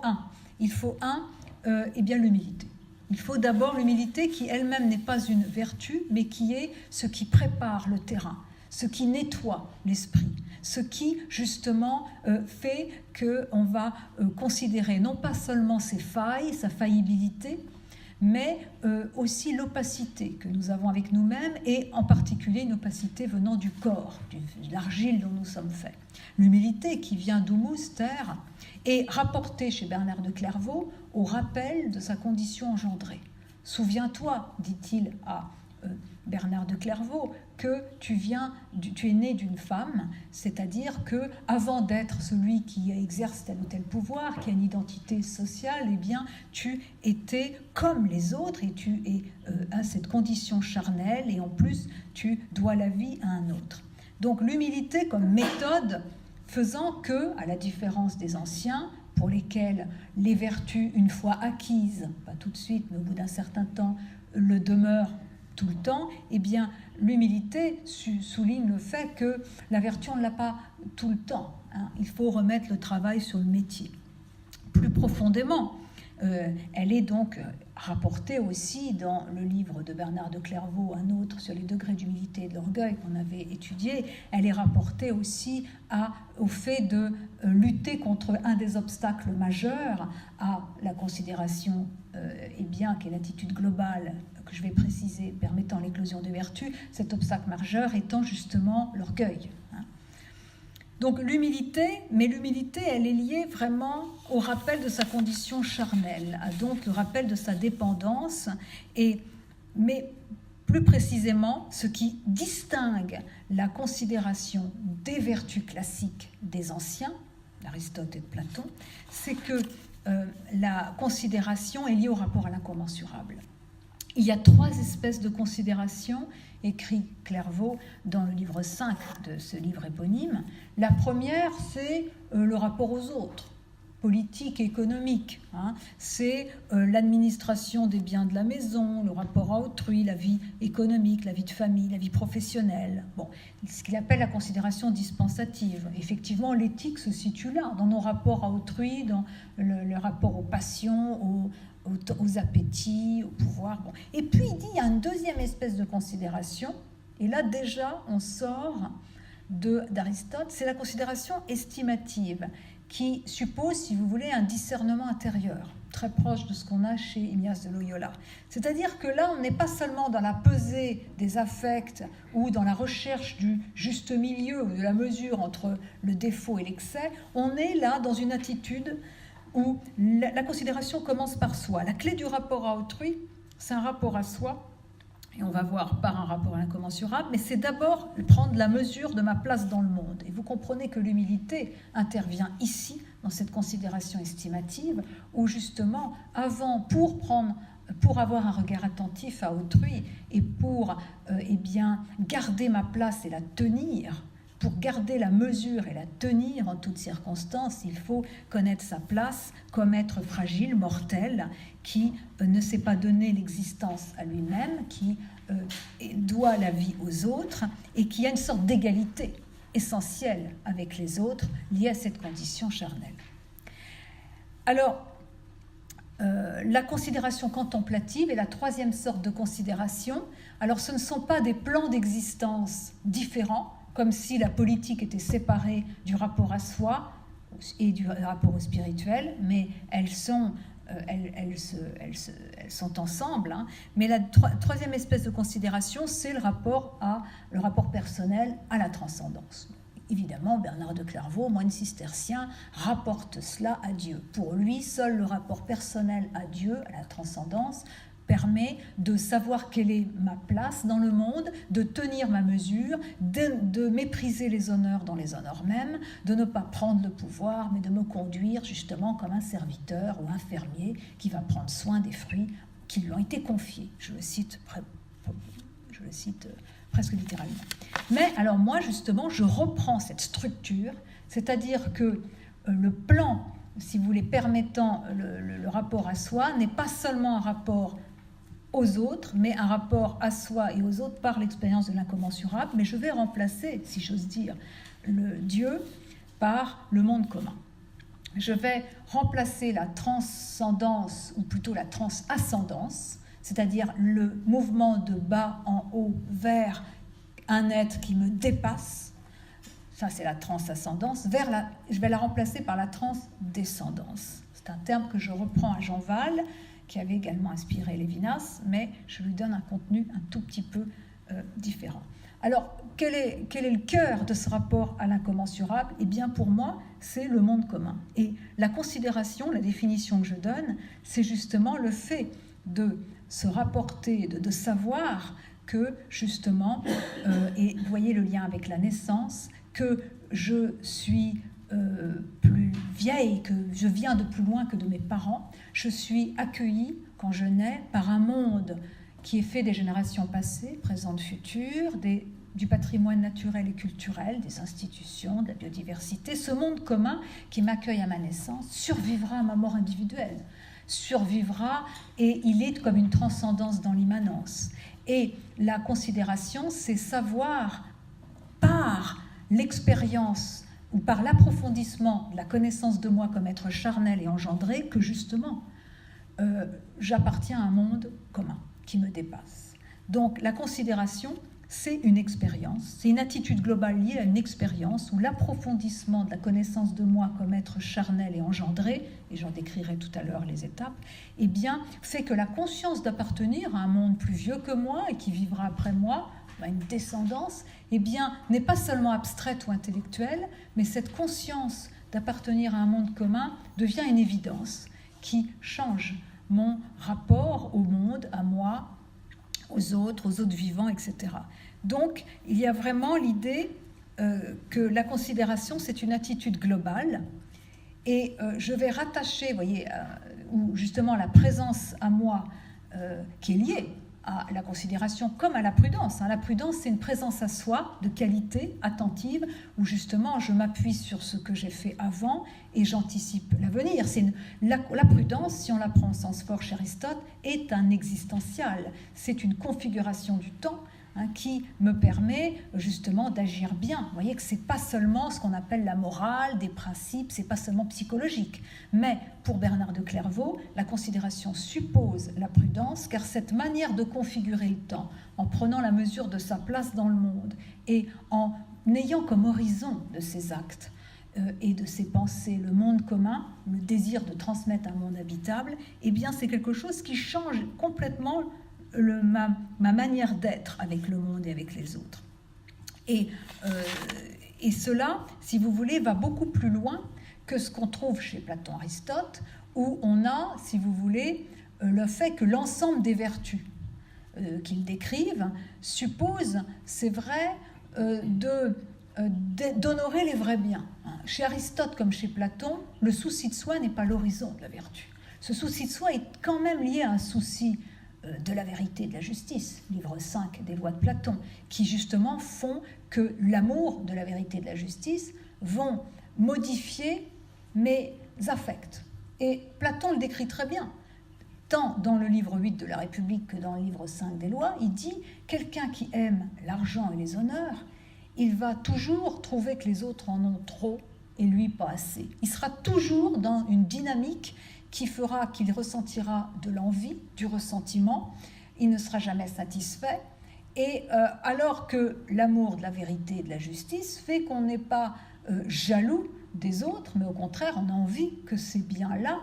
Eh bien l'humilité. Il faut d'abord l'humilité qui elle-même n'est pas une vertu, mais qui est ce qui prépare le terrain, ce qui nettoie l'esprit, ce qui justement fait qu'on va considérer non pas seulement ses failles, sa faillibilité, mais aussi l'opacité que nous avons avec nous-mêmes, et en particulier une opacité venant du corps, de l'argile dont nous sommes faits. L'humilité qui vient d'humus, terre, est rapportée chez Bernard de Clairvaux au rappel de sa condition engendrée. « Souviens-toi, dit-il à Bernard de Clairvaux, que tu es né d'une femme, c'est-à-dire que avant d'être celui qui exerce tel ou tel pouvoir, qui a une identité sociale, eh bien, tu étais comme les autres et tu as cette condition charnelle et en plus, tu dois la vie à un autre. » Donc l'humilité comme méthode faisant que, à la différence des anciens, pour lesquels les vertus, une fois acquises, pas tout de suite, mais au bout d'un certain temps, le demeurent tout le temps, eh bien, l'humilité souligne le fait que la vertu, on ne l'a pas tout le temps. Hein. Il faut remettre le travail sur le métier. Plus profondément, elle est donc rapportée aussi dans le livre de Bernard de Clairvaux, un autre sur les degrés d'humilité et de l'orgueil qu'on avait étudié. Elle est rapportée aussi au fait de lutter contre un des obstacles majeurs à la considération, qui est l'attitude globale que je vais préciser, permettant l'éclosion des vertus, cet obstacle majeur étant justement l'orgueil. Donc l'humilité, mais l'humilité, elle est liée vraiment au rappel de sa condition charnelle, donc le rappel de sa dépendance, mais plus précisément, ce qui distingue la considération des vertus classiques des anciens, d'Aristote et de Platon, c'est que la considération est liée au rapport à l'incommensurable. Il y a 3 espèces de considération, écrit Clairvaux dans le livre 5 de ce livre éponyme. La première, c'est le rapport aux autres, politique et économique. C'est l'administration des biens de la maison, le rapport à autrui, la vie économique, la vie de famille, la vie professionnelle. Bon, ce qu'il appelle la considération dispensative. Effectivement, l'éthique se situe là, dans nos rapports à autrui, dans le rapport aux passions, aux appétits, au pouvoir. Bon. Et puis il dit, il y a une deuxième espèce de considération, et là déjà on sort d'Aristote, c'est la considération estimative, qui suppose, si vous voulez, un discernement intérieur, très proche de ce qu'on a chez Ignace de Loyola. C'est-à-dire que là, on n'est pas seulement dans la pesée des affects ou dans la recherche du juste milieu ou de la mesure entre le défaut et l'excès, on est là dans une attitude où la considération commence par soi. La clé du rapport à autrui, c'est un rapport à soi, et on va voir par un rapport à l'incommensurable, mais c'est d'abord prendre la mesure de ma place dans le monde. Et vous comprenez que l'humilité intervient ici, dans cette considération estimative, où justement, pour avoir un regard attentif à autrui, et pour garder ma place et la tenir, pour garder la mesure et la tenir en toutes circonstances, il faut connaître sa place comme être fragile, mortel, qui ne sait pas donner l'existence à lui-même, qui doit la vie aux autres et qui a une sorte d'égalité essentielle avec les autres liée à cette condition charnelle. Alors, la considération contemplative est la 3e sorte de considération. Alors, ce ne sont pas des plans d'existence différents, comme si la politique était séparée du rapport à soi et du rapport au spirituel, mais elles sont ensemble. Mais la 3e espèce de considération, c'est le rapport personnel à la transcendance. Évidemment, Bernard de Clairvaux, moine cistercien, rapporte cela à Dieu. Pour lui, seul le rapport personnel à Dieu, à la transcendance, permet de savoir quelle est ma place dans le monde, de tenir ma mesure, de mépriser les honneurs dans les honneurs mêmes, de ne pas prendre le pouvoir, mais de me conduire justement comme un serviteur ou un fermier qui va prendre soin des fruits qui lui ont été confiés. Je le cite presque littéralement. Mais alors moi, justement, je reprends cette structure, c'est-à-dire que le plan, si vous voulez, permettant le rapport à soi, n'est pas seulement un rapport aux autres, mais un rapport à soi et aux autres par l'expérience de l'incommensurable, mais je vais remplacer, si j'ose dire, le Dieu par le monde commun. je vais remplacer la transcendance, ou plutôt la transascendance, c'est-à-dire le mouvement de bas en haut vers un être qui me dépasse, ça c'est la transascendance, je vais la remplacer par la transdescendance. C'est un terme que je reprends à Jean Wahl, qui avait également inspiré Lévinas, mais je lui donne un contenu un tout petit peu différent. Alors, quel est le cœur de ce rapport à l'incommensurable ? Eh bien, pour moi, c'est le monde commun. Et la considération, la définition que je donne, c'est justement le fait de se rapporter, de savoir que, justement, et vous voyez le lien avec la naissance, que je suis plus vieille, que je viens de plus loin que de mes parents, je suis accueillie, quand je nais, par un monde qui est fait des générations passées, présentes, futures, du patrimoine naturel et culturel, des institutions, de la biodiversité. Ce monde commun qui m'accueille à ma naissance survivra à ma mort individuelle, survivra et il est comme une transcendance dans l'immanence. Et la considération, c'est savoir par l'expérience ou par l'approfondissement de la connaissance de moi comme être charnel et engendré que justement, j'appartiens à un monde commun qui me dépasse. Donc la considération, c'est une expérience, c'est une attitude globale liée à une expérience où l'approfondissement de la connaissance de moi comme être charnel et engendré, et j'en décrirai tout à l'heure les étapes, eh bien, fait que la conscience d'appartenir à un monde plus vieux que moi et qui vivra après moi, une descendance, eh bien, n'est pas seulement abstraite ou intellectuelle, mais cette conscience d'appartenir à un monde commun devient une évidence qui change mon rapport au monde, à moi, aux autres vivants, etc. Donc, il y a vraiment l'idée que la considération, c'est une attitude globale, et je vais rattacher, vous voyez, où justement la présence à moi qui est liée à la considération comme à la prudence. La prudence, c'est une présence à soi de qualité, attentive, où justement je m'appuie sur ce que j'ai fait avant et j'anticipe l'avenir. La prudence, si on la prend au sens fort chez Aristote, est un existential. C'est une configuration du temps qui me permet justement d'agir bien. Vous voyez que ce n'est pas seulement ce qu'on appelle la morale, des principes, ce n'est pas seulement psychologique. Mais pour Bernard de Clairvaux, la considération suppose la prudence, car cette manière de configurer le temps, en prenant la mesure de sa place dans le monde et en ayant comme horizon de ses actes et de ses pensées le monde commun, le désir de transmettre un monde habitable, eh bien c'est quelque chose qui change complètement ma manière d'être avec le monde et avec les autres. Et cela, si vous voulez, va beaucoup plus loin que ce qu'on trouve chez Platon, Aristote, où on a, si vous voulez, le fait que l'ensemble des vertus qu'ils décrivent suppose, c'est vrai, d'honorer les vrais biens. Chez Aristote comme chez Platon, le souci de soi n'est pas l'horizon de la vertu. Ce souci de soi est quand même lié à un souci de la vérité et de la justice, livre 5 des lois de Platon, qui justement font que l'amour de la vérité et de la justice vont modifier mes affects. Et Platon le décrit très bien. Tant dans le livre 8 de la République que dans le livre 5 des lois, il dit « Quelqu'un qui aime l'argent et les honneurs, il va toujours trouver que les autres en ont trop et lui pas assez. Il sera toujours dans une dynamique qui fera qu'il ressentira de l'envie, du ressentiment, il ne sera jamais satisfait, et alors que l'amour de la vérité et de la justice fait qu'on n'est pas jaloux des autres, mais au contraire, on a envie que ces biens-là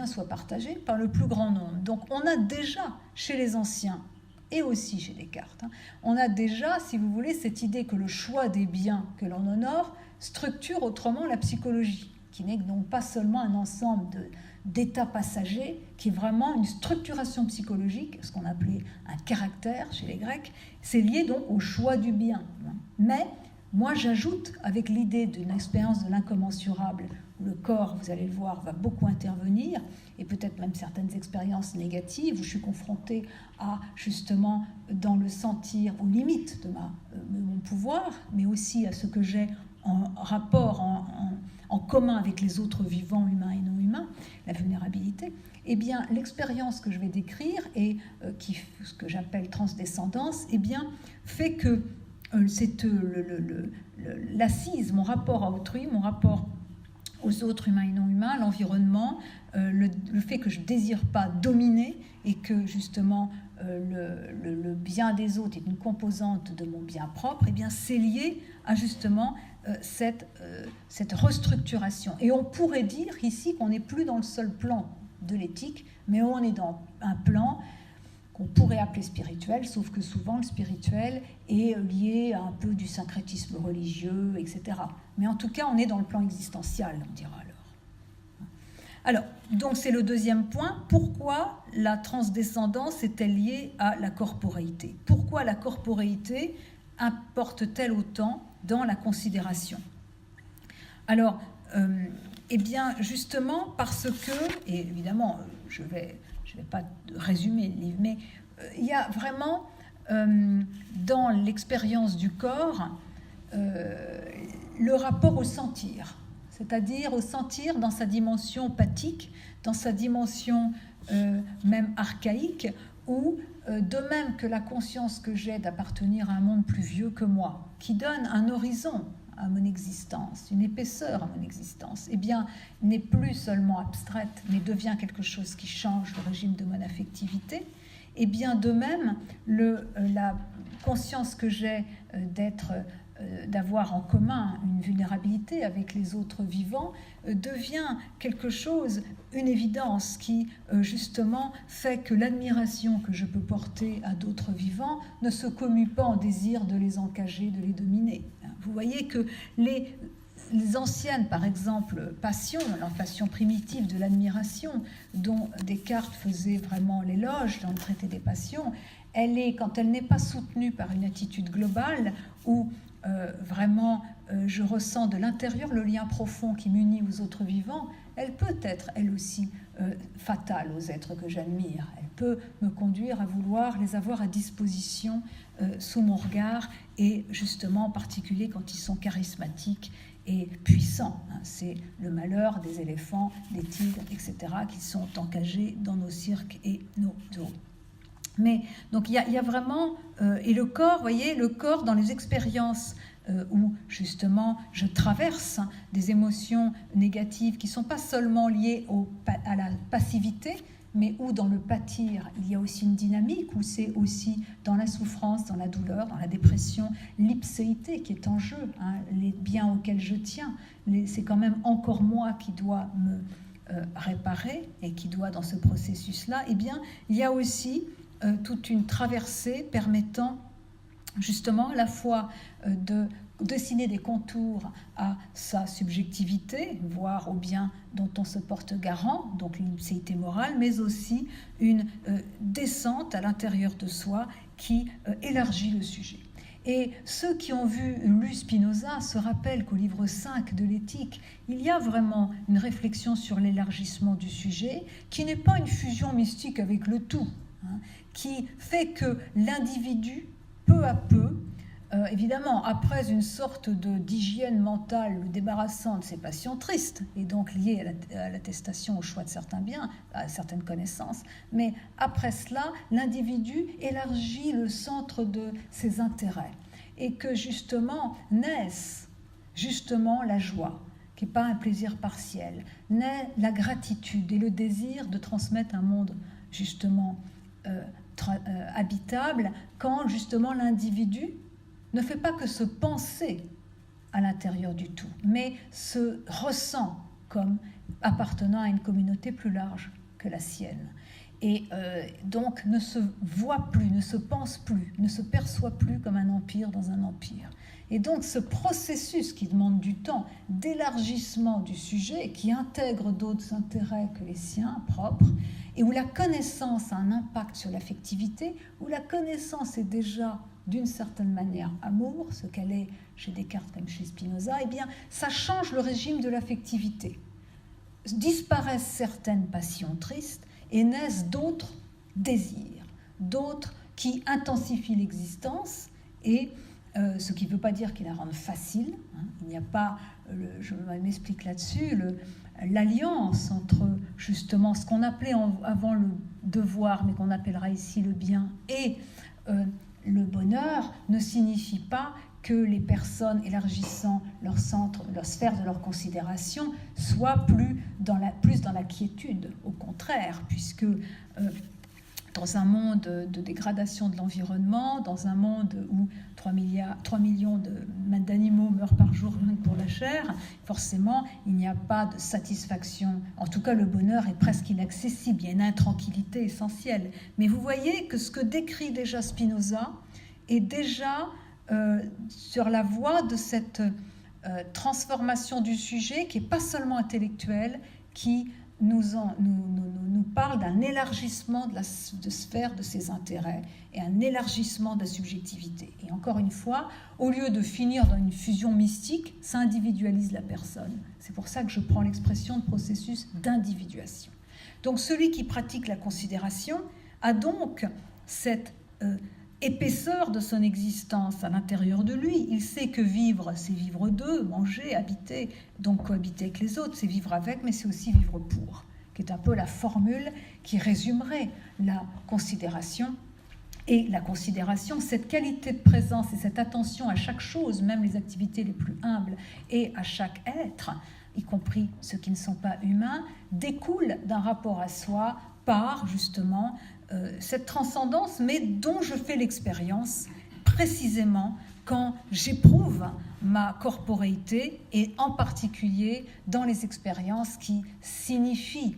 soient partagés par le plus grand nombre. Donc on a déjà, chez les anciens, et aussi chez Descartes, on a déjà, si vous voulez, cette idée que le choix des biens que l'on honore structure autrement la psychologie, qui n'est donc pas seulement un ensemble d'états passagers, qui est vraiment une structuration psychologique, ce qu'on appelait un caractère chez les Grecs. C'est lié donc au choix du bien. Mais moi, j'ajoute, avec l'idée d'une expérience de l'incommensurable, où le corps, vous allez le voir, va beaucoup intervenir, et peut-être même certaines expériences négatives, où je suis confrontée à, justement, dans le sentir, aux limites de mon pouvoir, mais aussi à ce que j'ai en rapport, en commun avec les autres vivants, humains et non humains, la vulnérabilité, eh bien, l'expérience que je vais décrire, et ce que j'appelle transdescendance, eh bien, fait que l'assise, mon rapport à autrui, mon rapport aux autres humains et non humains, l'environnement, le fait que je ne désire pas dominer et que justement le bien des autres est une composante de mon bien propre, eh bien c'est lié à justement cette restructuration. Et on pourrait dire ici qu'on n'est plus dans le seul plan de l'éthique, mais on est dans un plan qu'on pourrait appeler spirituel, sauf que souvent le spirituel est lié à un peu du syncrétisme religieux, etc. Mais en tout cas, on est dans le plan existentiel, on dira alors. Alors, donc c'est le deuxième point. Pourquoi la transdescendance est-elle liée à la corporéité ? Pourquoi la corporéité importe-t-elle autant dans la considération ? Alors, eh bien, justement parce que, et évidemment, je vais pas résumer le livre, mais il y a vraiment, dans l'expérience du corps, le rapport au sentir, c'est-à-dire au sentir dans sa dimension pathique, dans sa dimension même archaïque, où, de même que la conscience que j'ai d'appartenir à un monde plus vieux que moi, qui donne un horizon à mon existence, une épaisseur à mon existence, eh bien, n'est plus seulement abstraite, mais devient quelque chose qui change le régime de mon affectivité. Et bien, de même, la conscience que j'ai d'avoir en commun une vulnérabilité avec les autres vivants devient quelque chose, une évidence qui, justement, fait que l'admiration que je peux porter à d'autres vivants ne se commue pas en désir de les encager, de les dominer. Vous voyez que les anciennes, par exemple, passions, la passion primitive de l'admiration, dont Descartes faisait vraiment l'éloge dans le traité des passions, quand elle n'est pas soutenue par une attitude globale, où vraiment je ressens de l'intérieur le lien profond qui m'unit aux autres vivants, elle peut être, elle aussi, fatale aux êtres que j'admire. Elle peut me conduire à vouloir les avoir à disposition sous mon regard, et justement en particulier quand ils sont charismatiques et puissants. C'est le malheur des éléphants, des tigres, etc., qui sont encagés dans nos cirques et nos zoos. Mais donc il y a vraiment, et le corps, vous voyez, le corps dans les expériences où justement je traverse des émotions négatives qui ne sont pas seulement liées à la passivité, mais où dans le pâtir, il y a aussi une dynamique, où c'est aussi dans la souffrance, dans la douleur, dans la dépression, l'ipséité qui est en jeu, les biens auxquels je tiens, c'est quand même encore moi qui dois me réparer et qui doit dans ce processus-là, eh bien, il y a aussi toute une traversée permettant justement à la fois de dessiner des contours à sa subjectivité, voire au bien dont on se porte garant, donc l'ipséité morale, mais aussi une descente à l'intérieur de soi qui élargit le sujet. Et ceux qui ont lu Spinoza se rappellent qu'au livre 5 de l'éthique, il y a vraiment une réflexion sur l'élargissement du sujet, qui n'est pas une fusion mystique avec le tout, qui fait que l'individu, peu à peu, évidemment, après une sorte d'hygiène mentale le débarrassant de ses passions tristes, et donc liée à l'attestation au choix de certains biens, à certaines connaissances, mais après cela, l'individu élargit le centre de ses intérêts, et que justement naissent justement la joie, qui n'est pas un plaisir partiel, naît la gratitude et le désir de transmettre un monde justement habitable, quand justement l'individu ne fait pas que se penser à l'intérieur du tout, mais se ressent comme appartenant à une communauté plus large que la sienne. Et donc ne se voit plus, ne se pense plus, ne se perçoit plus comme un empire dans un empire. Et donc ce processus qui demande du temps d'élargissement du sujet, qui intègre d'autres intérêts que les siens propres, et où la connaissance a un impact sur l'affectivité, où la connaissance est déjà d'une certaine manière amour, ce qu'elle est chez Descartes comme chez Spinoza, eh bien ça change le régime de l'affectivité. Disparaissent certaines passions tristes et naissent d'autres désirs, d'autres qui intensifient l'existence, et ce qui ne veut pas dire qu'ils la rendent facile. Il n'y a pas, je m'explique là-dessus, l'alliance entre justement ce qu'on appelait avant le devoir, mais qu'on appellera ici le bien, et le bonheur ne signifie pas que les personnes élargissant leur centre, leur sphère de leur considération soient plus dans la quiétude, au contraire, puisque dans un monde de dégradation de l'environnement, dans un monde où 3 millions d'animaux meurent par jour rien que pour la chair, forcément, il n'y a pas de satisfaction. En tout cas, le bonheur est presque inaccessible. Il y a une intranquillité essentielle. Mais vous voyez que ce que décrit déjà Spinoza est déjà sur la voie de cette transformation du sujet qui n'est pas seulement intellectuelle, qui nous parle d'un élargissement de sphère de ses intérêts et un élargissement de la subjectivité. Et encore une fois, au lieu de finir dans une fusion mystique, ça individualise la personne. C'est pour ça que je prends l'expression de processus d'individuation. Donc celui qui pratique la considération a donc cette épaisseur de son existence à l'intérieur de lui. Il sait que vivre, c'est vivre d'eux, manger, habiter, donc cohabiter avec les autres, c'est vivre avec, mais c'est aussi vivre pour, qui est un peu la formule qui résumerait la considération. Et la considération, cette qualité de présence et cette attention à chaque chose, même les activités les plus humbles, et à chaque être, y compris ceux qui ne sont pas humains, découle d'un rapport à soi par, justement, cette transcendance, mais dont je fais l'expérience précisément quand j'éprouve ma corporéité, et en particulier dans les expériences qui signifient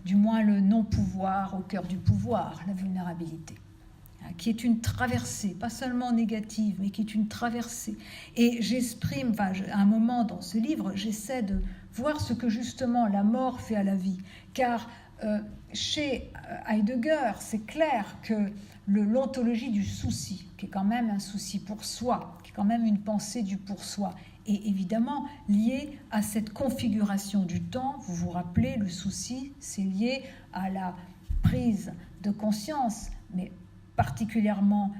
du moins le non-pouvoir au cœur du pouvoir, la vulnérabilité, qui est une traversée, pas seulement négative, mais qui est une traversée. Et j'exprime, à un moment dans ce livre, j'essaie de voir ce que justement la mort fait à la vie, car chez Heidegger, c'est clair que l'ontologie du souci, qui est quand même un souci pour soi, qui est quand même une pensée du pour soi, est évidemment liée à cette configuration du temps. Vous vous rappelez, le souci, c'est lié à la prise de conscience, mais particulièrement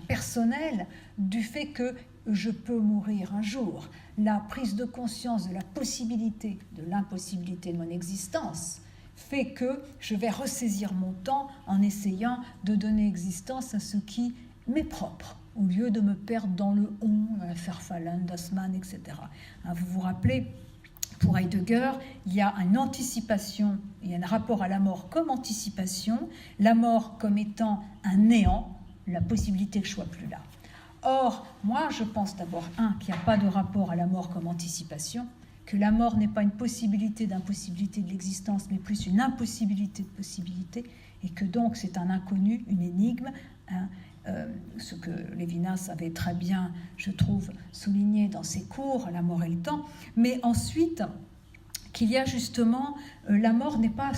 personnelle, du fait que je peux mourir un jour. La prise de conscience de la possibilité, de l'impossibilité de mon existence fait que je vais ressaisir mon temps en essayant de donner existence à ce qui m'est propre, au lieu de me perdre dans le on, Verfallen, das Mann, etc. Vous vous rappelez, pour Heidegger, il y a une anticipation, il y a un rapport à la mort comme anticipation, la mort comme étant un néant, la possibilité que je ne sois plus là. Or, moi, je pense d'abord, qu'il n'y a pas de rapport à la mort comme anticipation, que la mort n'est pas une possibilité d'impossibilité de l'existence, mais plus une impossibilité de possibilité, et que donc c'est un inconnu, une énigme, ce que Lévinas avait très bien, je trouve, souligné dans ses cours, La mort et le temps, mais ensuite qu'il y a justement, la mort n'est pas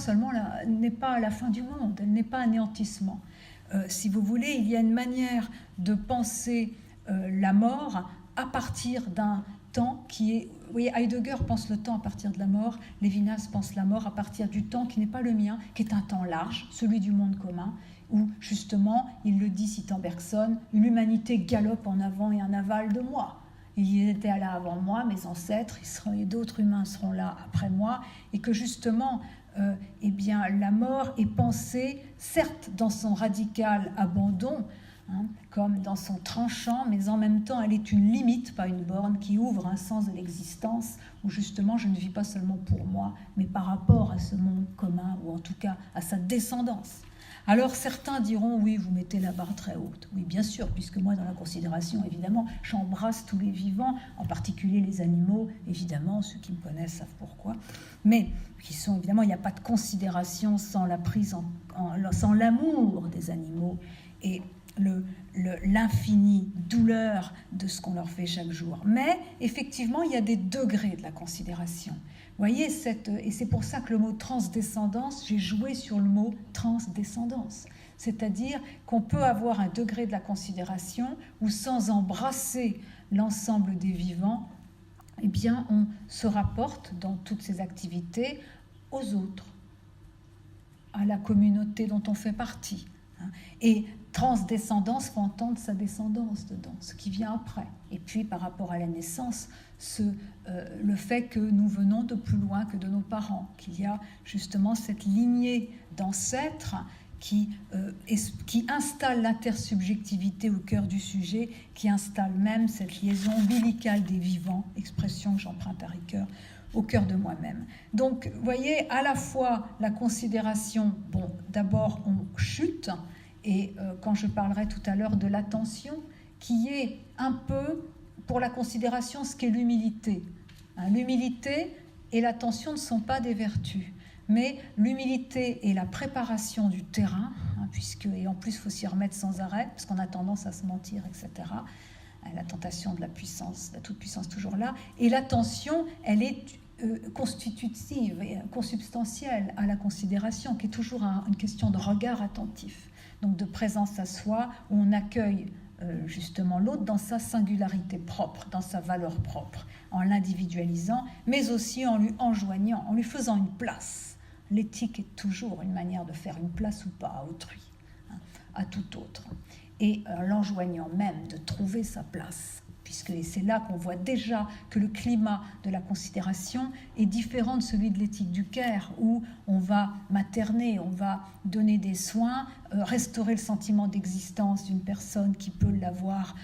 la fin du monde, elle n'est pas anéantissement. Si vous voulez, il y a une manière de penser la mort à partir d'un temps qui est... Vous voyez, Heidegger pense le temps à partir de la mort, Lévinas pense la mort à partir du temps qui n'est pas le mien, qui est un temps large, celui du monde commun, où justement, il le dit citant Bergson, l'humanité galope en avant et en aval de moi. Il était là avant moi, mes ancêtres, et d'autres humains seront là après moi, et que justement... la mort est pensée, certes, dans son radical abandon, comme dans son tranchant, mais en même temps, elle est une limite, pas une borne, qui ouvre un sens de l'existence, où justement, je ne vis pas seulement pour moi, mais par rapport à ce monde commun, ou en tout cas à sa descendance. Alors certains diront, oui, vous mettez la barre très haute. Oui, bien sûr, puisque moi, dans la considération, évidemment, j'embrasse tous les vivants, en particulier les animaux, évidemment, ceux qui me connaissent savent pourquoi, mais qui sont, évidemment, il n'y a pas de considération sans la prise sans l'amour des animaux et l'infinie douleur de ce qu'on leur fait chaque jour. Mais, effectivement, il y a des degrés de la considération. Vous voyez, et c'est pour ça que le mot transdescendance, j'ai joué sur le mot transdescendance. C'est-à-dire qu'on peut avoir un degré de la considération où, sans embrasser l'ensemble des vivants, eh bien, on se rapporte dans toutes ces activités aux autres, à la communauté dont on fait partie. Et transdescendance, il faut entendre sa descendance dedans, ce qui vient après. Et puis, par rapport à la naissance, le fait que nous venons de plus loin que de nos parents, qu'il y a justement cette lignée d'ancêtres qui installe l'intersubjectivité au cœur du sujet, qui installe même cette liaison ombilicale des vivants, expression que j'emprunte à Ricoeur, au cœur de moi-même. Donc, vous voyez, à la fois la considération, bon, d'abord on chute, et quand je parlerai tout à l'heure de l'attention, qui est un peu, pour la considération, ce qu'est l'humilité. L'humilité et l'attention ne sont pas des vertus, mais l'humilité est la préparation du terrain, et en plus il faut s'y remettre sans arrêt, parce qu'on a tendance à se mentir, etc. La tentation de la puissance, de la toute-puissance toujours là, et l'attention, elle est constitutive et consubstantielle à la considération, qui est toujours une question de regard attentif, donc de présence à soi, où on accueille justement l'autre dans sa singularité propre, dans sa valeur propre, en l'individualisant, mais aussi en lui enjoignant, en lui faisant une place. L'éthique est toujours une manière de faire une place ou pas à autrui, à tout autre, et l'enjoignant même de trouver sa place, puisque c'est là qu'on voit déjà que le climat de la considération est différent de celui de l'éthique du Caire, où on va materner, on va donner des soins, restaurer le sentiment d'existence d'une personne qui peut l'avoir,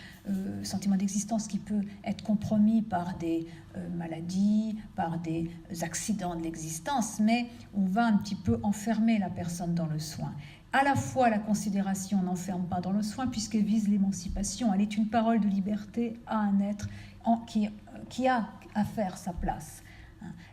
sentiment d'existence qui peut être compromis par des maladies, par des accidents de l'existence, mais on va un petit peu enfermer la personne dans le soin. À la fois, la considération n'enferme pas dans le soin puisqu'elle vise l'émancipation. Elle est une parole de liberté à un être qui a à faire sa place.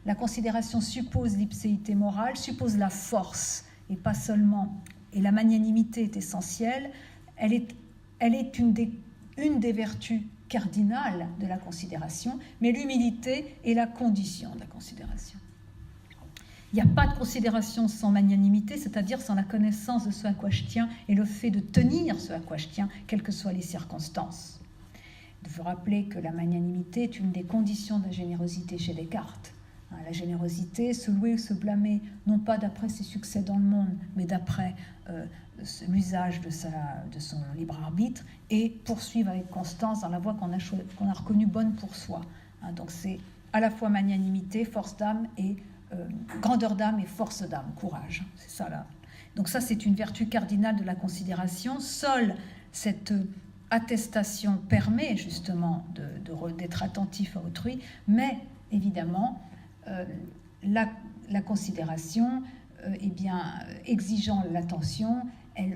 La considération suppose l'ipséité morale, suppose la force, et pas seulement, et la magnanimité est essentielle. Elle est une des vertus cardinales de la considération, mais l'humilité est la condition de la considération. Il n'y a pas de considération sans magnanimité, c'est-à-dire sans la connaissance de ce à quoi je tiens et le fait de tenir ce à quoi je tiens, quelles que soient les circonstances. Il faut rappeler que la magnanimité est une des conditions de la générosité chez Descartes. La générosité, se louer ou se blâmer, non pas d'après ses succès dans le monde, mais d'après l'usage de son libre arbitre, et poursuivre avec constance dans la voie qu'on a reconnue bonne pour soi. Donc c'est à la fois magnanimité, force d'âme et grandeur d'âme et force d'âme, courage, c'est ça là. Donc ça, c'est une vertu cardinale de la considération. Seule cette attestation permet justement d'être attentif à autrui, mais évidemment, la considération, exigeant l'attention,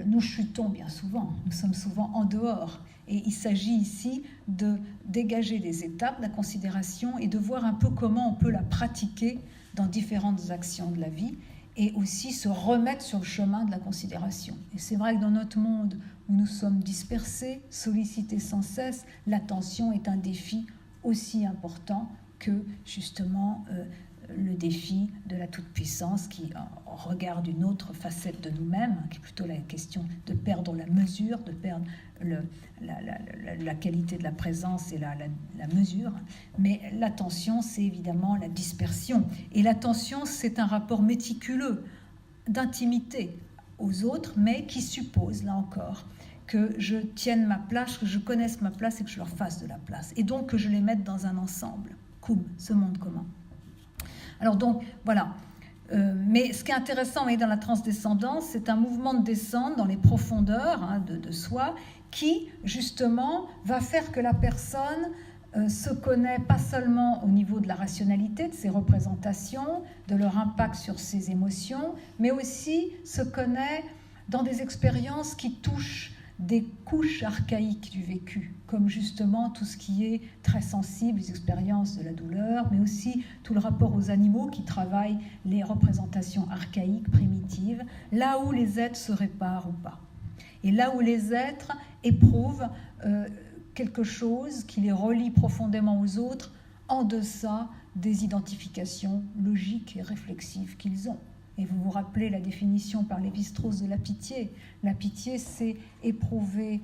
nous chutons bien souvent, nous sommes souvent en dehors. Et il s'agit ici de dégager des étapes de la considération et de voir un peu comment on peut la pratiquer dans différentes actions de la vie, et aussi se remettre sur le chemin de la considération. Et c'est vrai que dans notre monde où nous sommes dispersés, sollicités sans cesse, l'attention est un défi aussi important que justement le défi de la toute-puissance qui regarde une autre facette de nous-mêmes, qui est plutôt la question de perdre la mesure, de perdre la qualité de la présence et la mesure. Mais l'attention, c'est évidemment la dispersion. Et l'attention, c'est un rapport méticuleux d'intimité aux autres, mais qui suppose, là encore, que je tienne ma place, que je connaisse ma place et que je leur fasse de la place. Et donc que je les mette dans un ensemble. Ce monde commun. Alors donc, voilà. Mais ce qui est intéressant dans la transdescendance, c'est un mouvement de descente dans les profondeurs de soi qui, justement, va faire que la personne se connaît pas seulement au niveau de la rationalité, de ses représentations, de leur impact sur ses émotions, mais aussi se connaît dans des expériences qui touchent des couches archaïques du vécu, comme justement tout ce qui est très sensible, les expériences de la douleur, mais aussi tout le rapport aux animaux qui travaillent les représentations archaïques, primitives, là où les êtres se réparent ou pas. Et là où les êtres éprouvent quelque chose qui les relie profondément aux autres, en deçà des identifications logiques et réflexives qu'ils ont. Et vous vous rappelez la définition par Lévi-Strauss de la pitié. La pitié, c'est éprouver,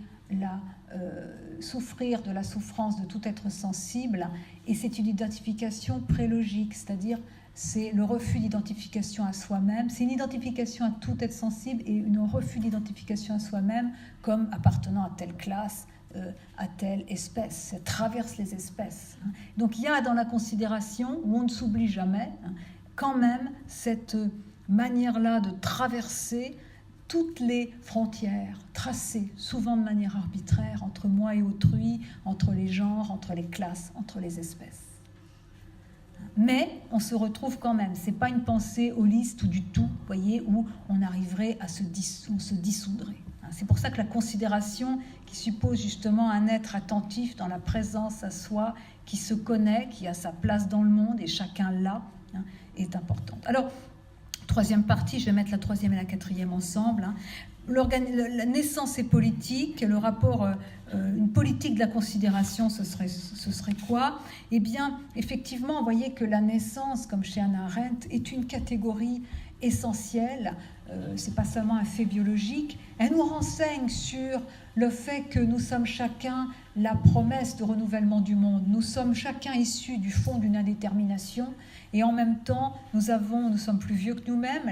souffrir de la souffrance de tout être sensible, et c'est une identification prélogique, c'est-à-dire c'est le refus d'identification à soi-même, c'est une identification à tout être sensible et un refus d'identification à soi-même comme appartenant à telle classe, à telle espèce. Ça traverse les espèces. Donc il y a dans la considération, où on ne s'oublie jamais, quand même cette manière-là de traverser toutes les frontières tracées, souvent de manière arbitraire, entre moi et autrui, entre les genres, entre les classes, entre les espèces. Mais on se retrouve quand même, ce n'est pas une pensée holiste ou du tout, voyez, où on arriverait à se dissoudrer. C'est pour ça que la considération, qui suppose justement un être attentif dans la présence à soi, qui se connaît, qui a sa place dans le monde, et chacun là, est importante. Alors, troisième partie, je vais mettre la troisième et la quatrième ensemble. La naissance est politique, le rapport, une politique de la considération, ce serait quoi? Eh bien, effectivement, vous voyez que la naissance, comme chez Hannah Arendt, est une catégorie essentielle. C'est pas seulement un fait biologique. Elle nous renseigne sur le fait que nous sommes chacun la promesse de renouvellement du monde. Nous sommes chacun issus du fond d'une indétermination. Et en même temps, nous sommes plus vieux que nous-mêmes.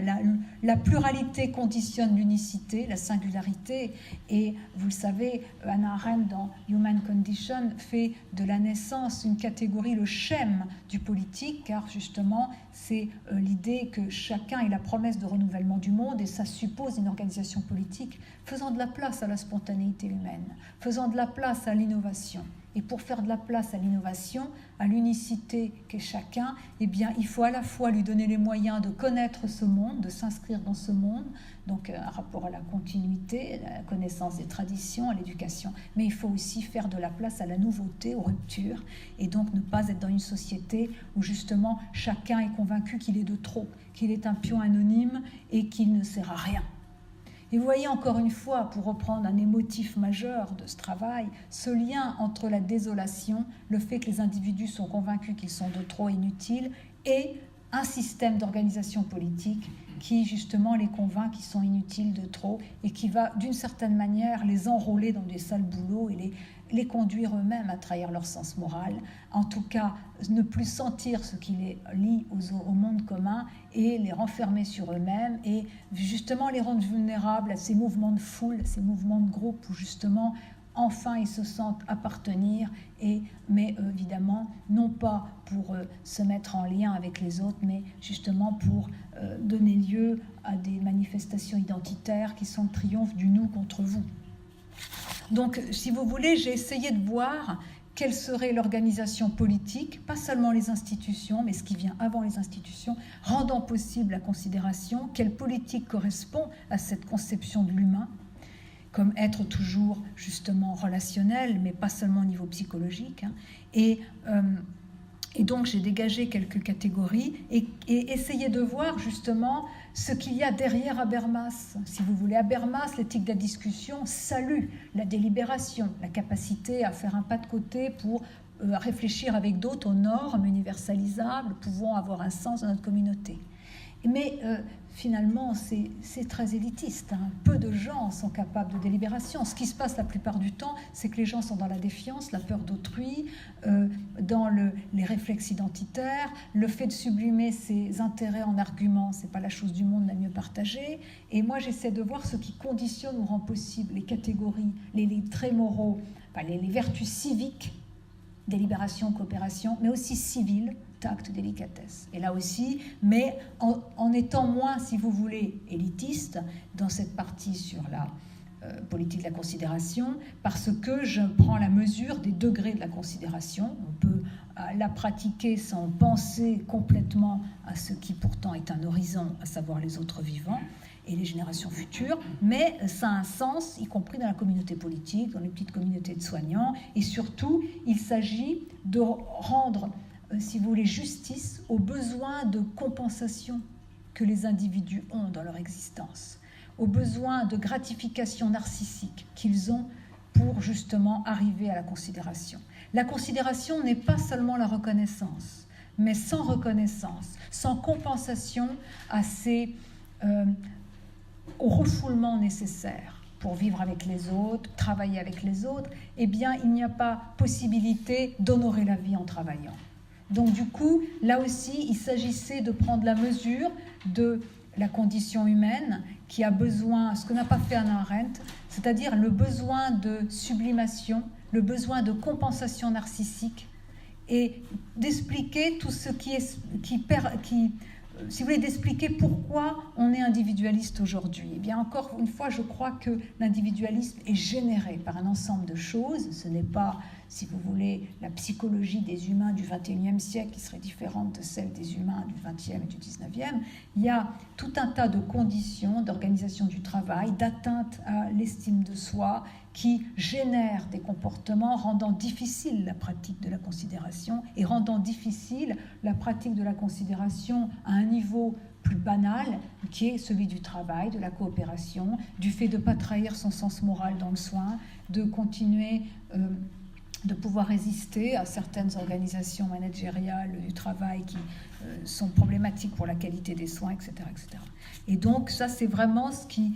La pluralité conditionne l'unicité, la singularité. Et vous le savez, Hannah Arendt, dans Human Condition, fait de la naissance une catégorie, le schème du politique, car justement, c'est l'idée que chacun est la promesse de renouvellement du monde, et ça suppose une organisation politique faisant de la place à la spontanéité humaine, faisant de la place à l'innovation. Et pour faire de la place à l'innovation, à l'unicité qu'est chacun, eh bien, il faut à la fois lui donner les moyens de connaître ce monde, de s'inscrire dans ce monde, donc un rapport à la continuité, à la connaissance des traditions, à l'éducation, mais il faut aussi faire de la place à la nouveauté, aux ruptures, et donc ne pas être dans une société où justement chacun est convaincu qu'il est de trop, qu'il est un pion anonyme et qu'il ne sert à rien. Et vous voyez encore une fois, pour reprendre un émotif majeur de ce travail, ce lien entre la désolation, le fait que les individus sont convaincus qu'ils sont de trop inutiles, et un système d'organisation politique qui justement les convainc qu'ils sont inutiles de trop et qui va d'une certaine manière les enrôler dans des sales boulots et les conduire eux-mêmes à trahir leur sens moral, en tout cas ne plus sentir ce qui les lie au monde commun et les renfermer sur eux-mêmes et justement les rendre vulnérables à ces mouvements de foule, ces mouvements de groupe où justement enfin ils se sentent appartenir, mais évidemment non pas pour se mettre en lien avec les autres, mais justement pour donner lieu à des manifestations identitaires qui sont le triomphe du nous contre vous. Donc, si vous voulez, j'ai essayé de voir quelle serait l'organisation politique, pas seulement les institutions, mais ce qui vient avant les institutions, rendant possible la considération, quelle politique correspond à cette conception de l'humain, comme être toujours justement relationnel, mais pas seulement au niveau psychologique. Et donc j'ai dégagé quelques catégories et essayé de voir justement ce qu'il y a derrière Habermas. Si vous voulez, Habermas, l'éthique de la discussion, salue la délibération, la capacité à faire un pas de côté pour réfléchir avec d'autres aux normes universalisables pouvant avoir un sens dans notre communauté. Mais finalement, c'est très élitiste. Peu de gens sont capables de délibération. Ce qui se passe la plupart du temps, c'est que les gens sont dans la défiance, la peur d'autrui, dans les réflexes identitaires. Le fait de sublimer ses intérêts en arguments, c'est pas la chose du monde la mieux partagée. Et moi, j'essaie de voir ce qui conditionne ou rend possible les catégories, les traits moraux, enfin, les vertus civiques, délibération, coopération, mais aussi civiles, tact, délicatesse. Et là aussi, mais en étant moins, si vous voulez, élitiste dans cette partie sur la politique de la considération, parce que je prends la mesure des degrés de la considération. On peut la pratiquer sans penser complètement à ce qui pourtant est un horizon, à savoir les autres vivants et les générations futures, mais ça a un sens, y compris dans la communauté politique, dans les petites communautés de soignants, et surtout, il s'agit de rendre, si vous voulez, justice aux besoins de compensation que les individus ont dans leur existence, aux besoins de gratification narcissique qu'ils ont pour justement arriver à la considération. La considération n'est pas seulement la reconnaissance, mais sans reconnaissance, sans compensation au refoulement nécessaire pour vivre avec les autres, travailler avec les autres, eh bien, il n'y a pas possibilité d'honorer la vie en travaillant. Donc, du coup, là aussi, il s'agissait de prendre la mesure de la condition humaine qui a besoin, ce que n'a pas fait Hannah Arendt, c'est-à-dire le besoin de sublimation, le besoin de compensation narcissique et d'expliquer tout ce qui si vous voulez, d'expliquer pourquoi on est individualiste aujourd'hui. Eh bien, encore une fois, je crois que l'individualisme est généré par un ensemble de choses. Ce n'est pas, si vous voulez, la psychologie des humains du XXIe siècle qui serait différente de celle des humains du XXe et du XIXe. Il y a tout un tas de conditions d'organisation du travail, d'atteinte à l'estime de soi, qui génèrent des comportements rendant difficile la pratique de la considération et rendant difficile la pratique de la considération à un niveau plus banal, qui est celui du travail, de la coopération, du fait de ne pas trahir son sens moral dans le soin, de continuer de pouvoir résister à certaines organisations managériales du travail qui sont problématiques pour la qualité des soins, etc., etc. Et donc ça, c'est vraiment ce qui...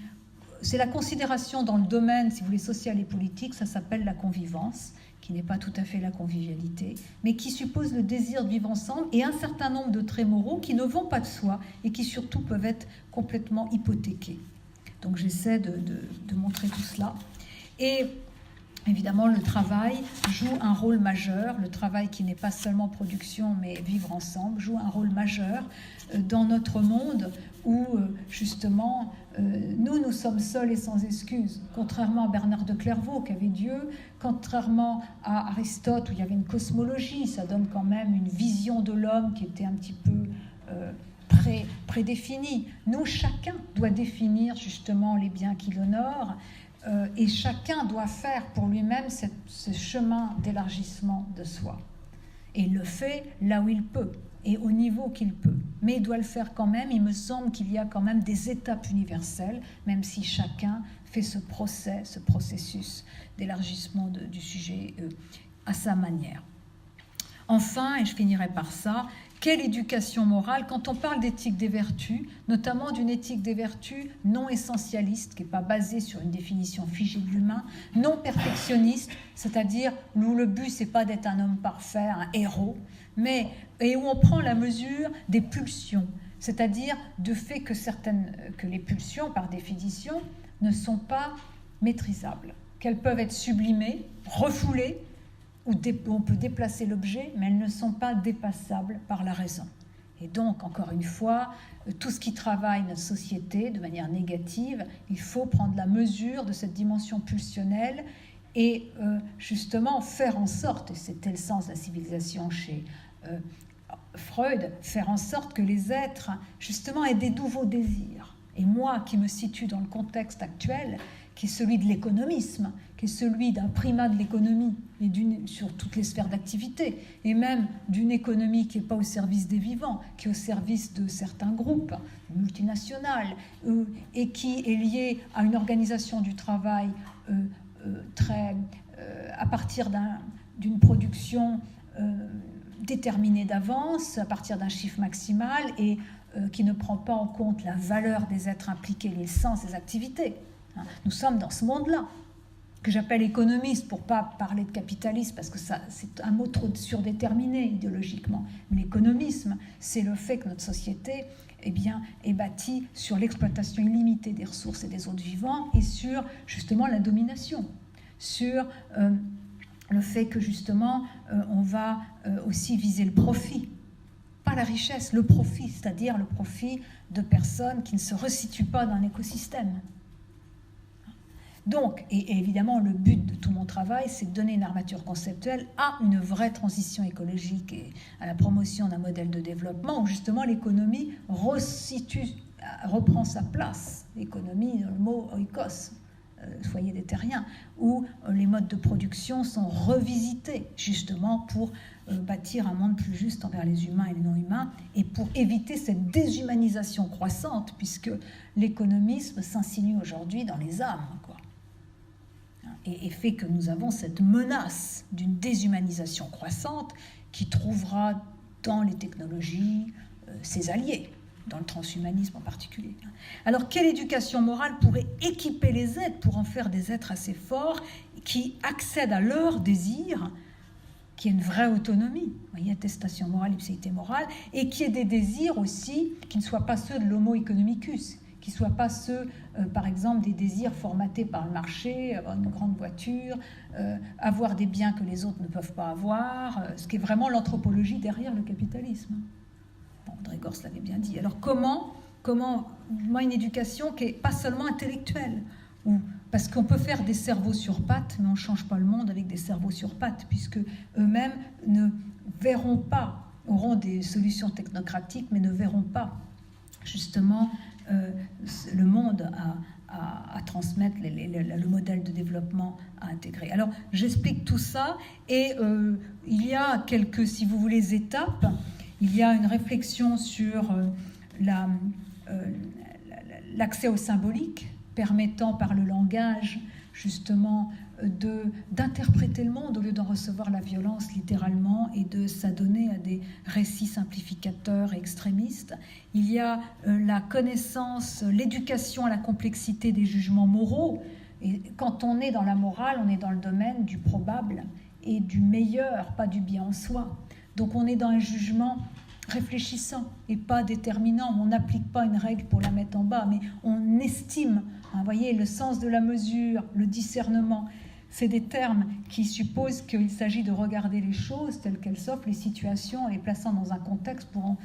C'est la considération dans le domaine, si vous voulez, social et politique, ça s'appelle la convivence, qui n'est pas tout à fait la convivialité, mais qui suppose le désir de vivre ensemble et un certain nombre de traits moraux qui ne vont pas de soi et qui surtout peuvent être complètement hypothéqués. Donc j'essaie de montrer tout cela. Et évidemment, le travail joue un rôle majeur. Le travail qui n'est pas seulement production, mais vivre ensemble, joue un rôle majeur dans notre monde où, justement, nous sommes seuls et sans excuse. Contrairement à Bernard de Clairvaux, qui avait Dieu, contrairement à Aristote, où il y avait une cosmologie, ça donne quand même une vision de l'homme qui était un petit peu prédéfinie. Nous, chacun doit définir, justement, les biens qui l'honorent, et chacun doit faire pour lui-même ce chemin d'élargissement de soi. Et il le fait là où il peut et au niveau qu'il peut. Mais il doit le faire quand même. Il me semble qu'il y a quand même des étapes universelles, même si chacun fait ce processus d'élargissement du sujet à sa manière. Enfin, et je finirai par ça, quelle éducation morale quand on parle d'éthique des vertus, notamment d'une éthique des vertus non essentialiste, qui n'est pas basée sur une définition figée de l'humain, non perfectionniste, c'est-à-dire où le but, c'est pas d'être un homme parfait, un héros, et où on prend la mesure des pulsions, c'est-à-dire du fait que les pulsions, par définition, ne sont pas maîtrisables, qu'elles peuvent être sublimées, refoulées, où on peut déplacer l'objet, mais elles ne sont pas dépassables par la raison. Et donc, encore une fois, tout ce qui travaille notre société de manière négative, il faut prendre la mesure de cette dimension pulsionnelle et justement faire en sorte, et c'était le sens de la civilisation chez Freud, faire en sorte que les êtres, justement, aient des nouveaux désirs. Et moi, qui me situe dans le contexte actuel, qui est celui de l'économisme, qui est celui d'un primat de l'économie et sur toutes les sphères d'activité, et même d'une économie qui n'est pas au service des vivants, qui est au service de certains groupes multinationales, et qui est liée à une organisation du travail à partir d'une production déterminée d'avance, à partir d'un chiffre maximal, et qui ne prend pas en compte la valeur des êtres impliqués, les sens des activités. Nous sommes dans ce monde-là, que j'appelle économiste pour ne pas parler de capitalisme, parce que c'est un mot trop surdéterminé idéologiquement. Mais l'économisme, c'est le fait que notre société est bâtie sur l'exploitation illimitée des ressources et des autres vivants, et sur justement la domination, sur le fait que justement on va aussi viser le profit, pas la richesse, le profit, c'est-à-dire le profit de personnes qui ne se resituent pas dans l'écosystème. Donc, et évidemment, le but de tout mon travail, c'est de donner une armature conceptuelle à une vraie transition écologique et à la promotion d'un modèle de développement où justement l'économie reprend sa place. L'économie, le mot oikos, foyer des terriens, où les modes de production sont revisités justement pour bâtir un monde plus juste envers les humains et les non-humains et pour éviter cette déshumanisation croissante, puisque l'économisme s'insinue aujourd'hui dans les âmes, quoi. Et fait que nous avons cette menace d'une déshumanisation croissante qui trouvera dans les technologies ses alliés, dans le transhumanisme en particulier. Alors, quelle éducation morale pourrait équiper les êtres pour en faire des êtres assez forts qui accèdent à leurs désirs, qui est une vraie autonomie, vous voyez, attestation morale, ipséité morale, et qui est des désirs aussi qui ne soient pas ceux de l'homo economicus, qui ne soient pas ceux, par exemple, des désirs formatés par le marché, avoir une grande voiture, avoir des biens que les autres ne peuvent pas avoir, ce qui est vraiment l'anthropologie derrière le capitalisme. Bon, André Gorz l'avait bien dit. Alors comment moi, une éducation qui n'est pas seulement intellectuelle, parce qu'on peut faire des cerveaux sur pattes, mais on ne change pas le monde avec des cerveaux sur pattes, puisque eux-mêmes ne verront pas, auront des solutions technocratiques, mais ne verront pas justement le monde à transmettre, le modèle de développement à intégrer. Alors, j'explique tout ça, et il y a quelques, si vous voulez, étapes. Il y a une réflexion sur l'accès au symbolique, permettant par le langage, justement, d'interpréter le monde au lieu d'en recevoir la violence littéralement et de s'adonner à des récits simplificateurs et extrémistes. Il y a la connaissance, l'éducation à la complexité des jugements moraux. Et quand on est dans la morale, on est dans le domaine du probable et du meilleur, pas du bien en soi. Donc on est dans un jugement réfléchissant et pas déterminant. On n'applique pas une règle pour la mettre en bas, mais on estime. Vous voyez, le sens de la mesure, le discernement, c'est des termes qui supposent qu'il s'agit de regarder les choses telles qu'elles s'offrent, les situations, en les plaçant dans un contexte pour en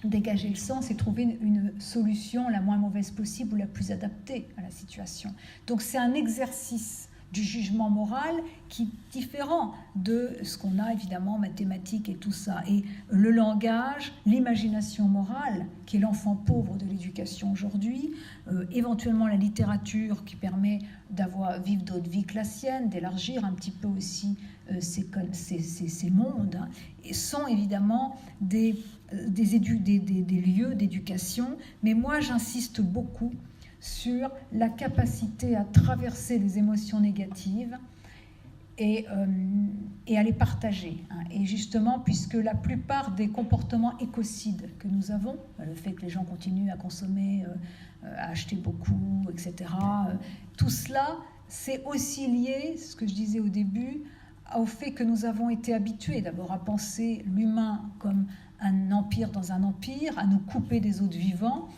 dégager le sens et trouver une solution la moins mauvaise possible ou la plus adaptée à la situation. Donc c'est un exercice du jugement moral qui est différent de ce qu'on a évidemment en mathématiques et tout ça. Et le langage, l'imagination morale, qui est l'enfant pauvre de l'éducation aujourd'hui, éventuellement la littérature qui permet vivre d'autres vies que la sienne, d'élargir un petit peu aussi ces mondes, hein, et sont évidemment des lieux d'éducation. Mais moi, j'insiste beaucoup sur la capacité à traverser les émotions négatives et à les partager. Hein. Et justement, puisque la plupart des comportements écocides que nous avons, le fait que les gens continuent à consommer, à acheter beaucoup, etc., tout cela, c'est aussi lié, ce que je disais au début, au fait que nous avons été habitués d'abord à penser l'humain comme un empire dans un empire, à nous couper des autres vivants.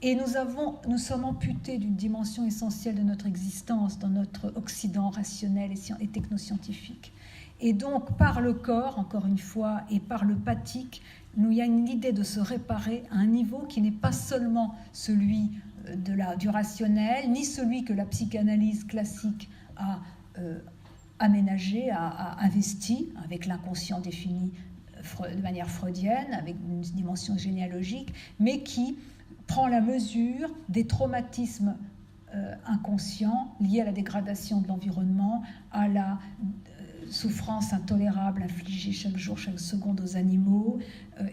Et nous sommes amputés d'une dimension essentielle de notre existence dans notre Occident rationnel et technoscientifique. Et donc, par le corps, encore une fois, et par le pathique, il y a une idée de se réparer à un niveau qui n'est pas seulement celui du rationnel, ni celui que la psychanalyse classique a aménagé, a investi, avec l'inconscient défini de manière freudienne, avec une dimension généalogique, mais qui prend la mesure des traumatismes inconscients liés à la dégradation de l'environnement, à la souffrance intolérable infligée chaque jour, chaque seconde aux animaux,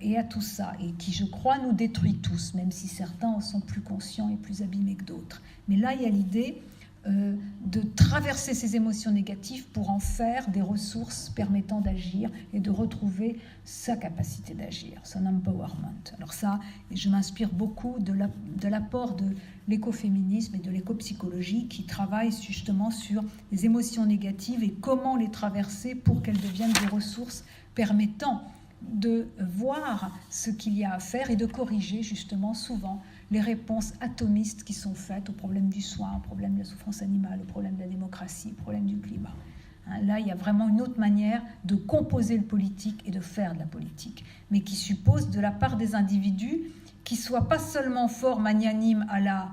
et à tout ça, et qui, je crois, nous détruit tous, même si certains en sont plus conscients et plus abîmés que d'autres. Mais là, il y a l'idée de traverser ces émotions négatives pour en faire des ressources permettant d'agir et de retrouver sa capacité d'agir, son empowerment. Alors ça, je m'inspire beaucoup de l'apport de l'écoféminisme et de l'écopsychologie qui travaille justement sur les émotions négatives et comment les traverser pour qu'elles deviennent des ressources permettant de voir ce qu'il y a à faire et de corriger justement souvent les réponses atomistes qui sont faites au problème du soin, au problème de la souffrance animale, au problème de la démocratie, au problème du climat. Là, il y a vraiment une autre manière de composer le politique et de faire de la politique, mais qui suppose de la part des individus qui ne soient pas seulement forts, magnanimes à la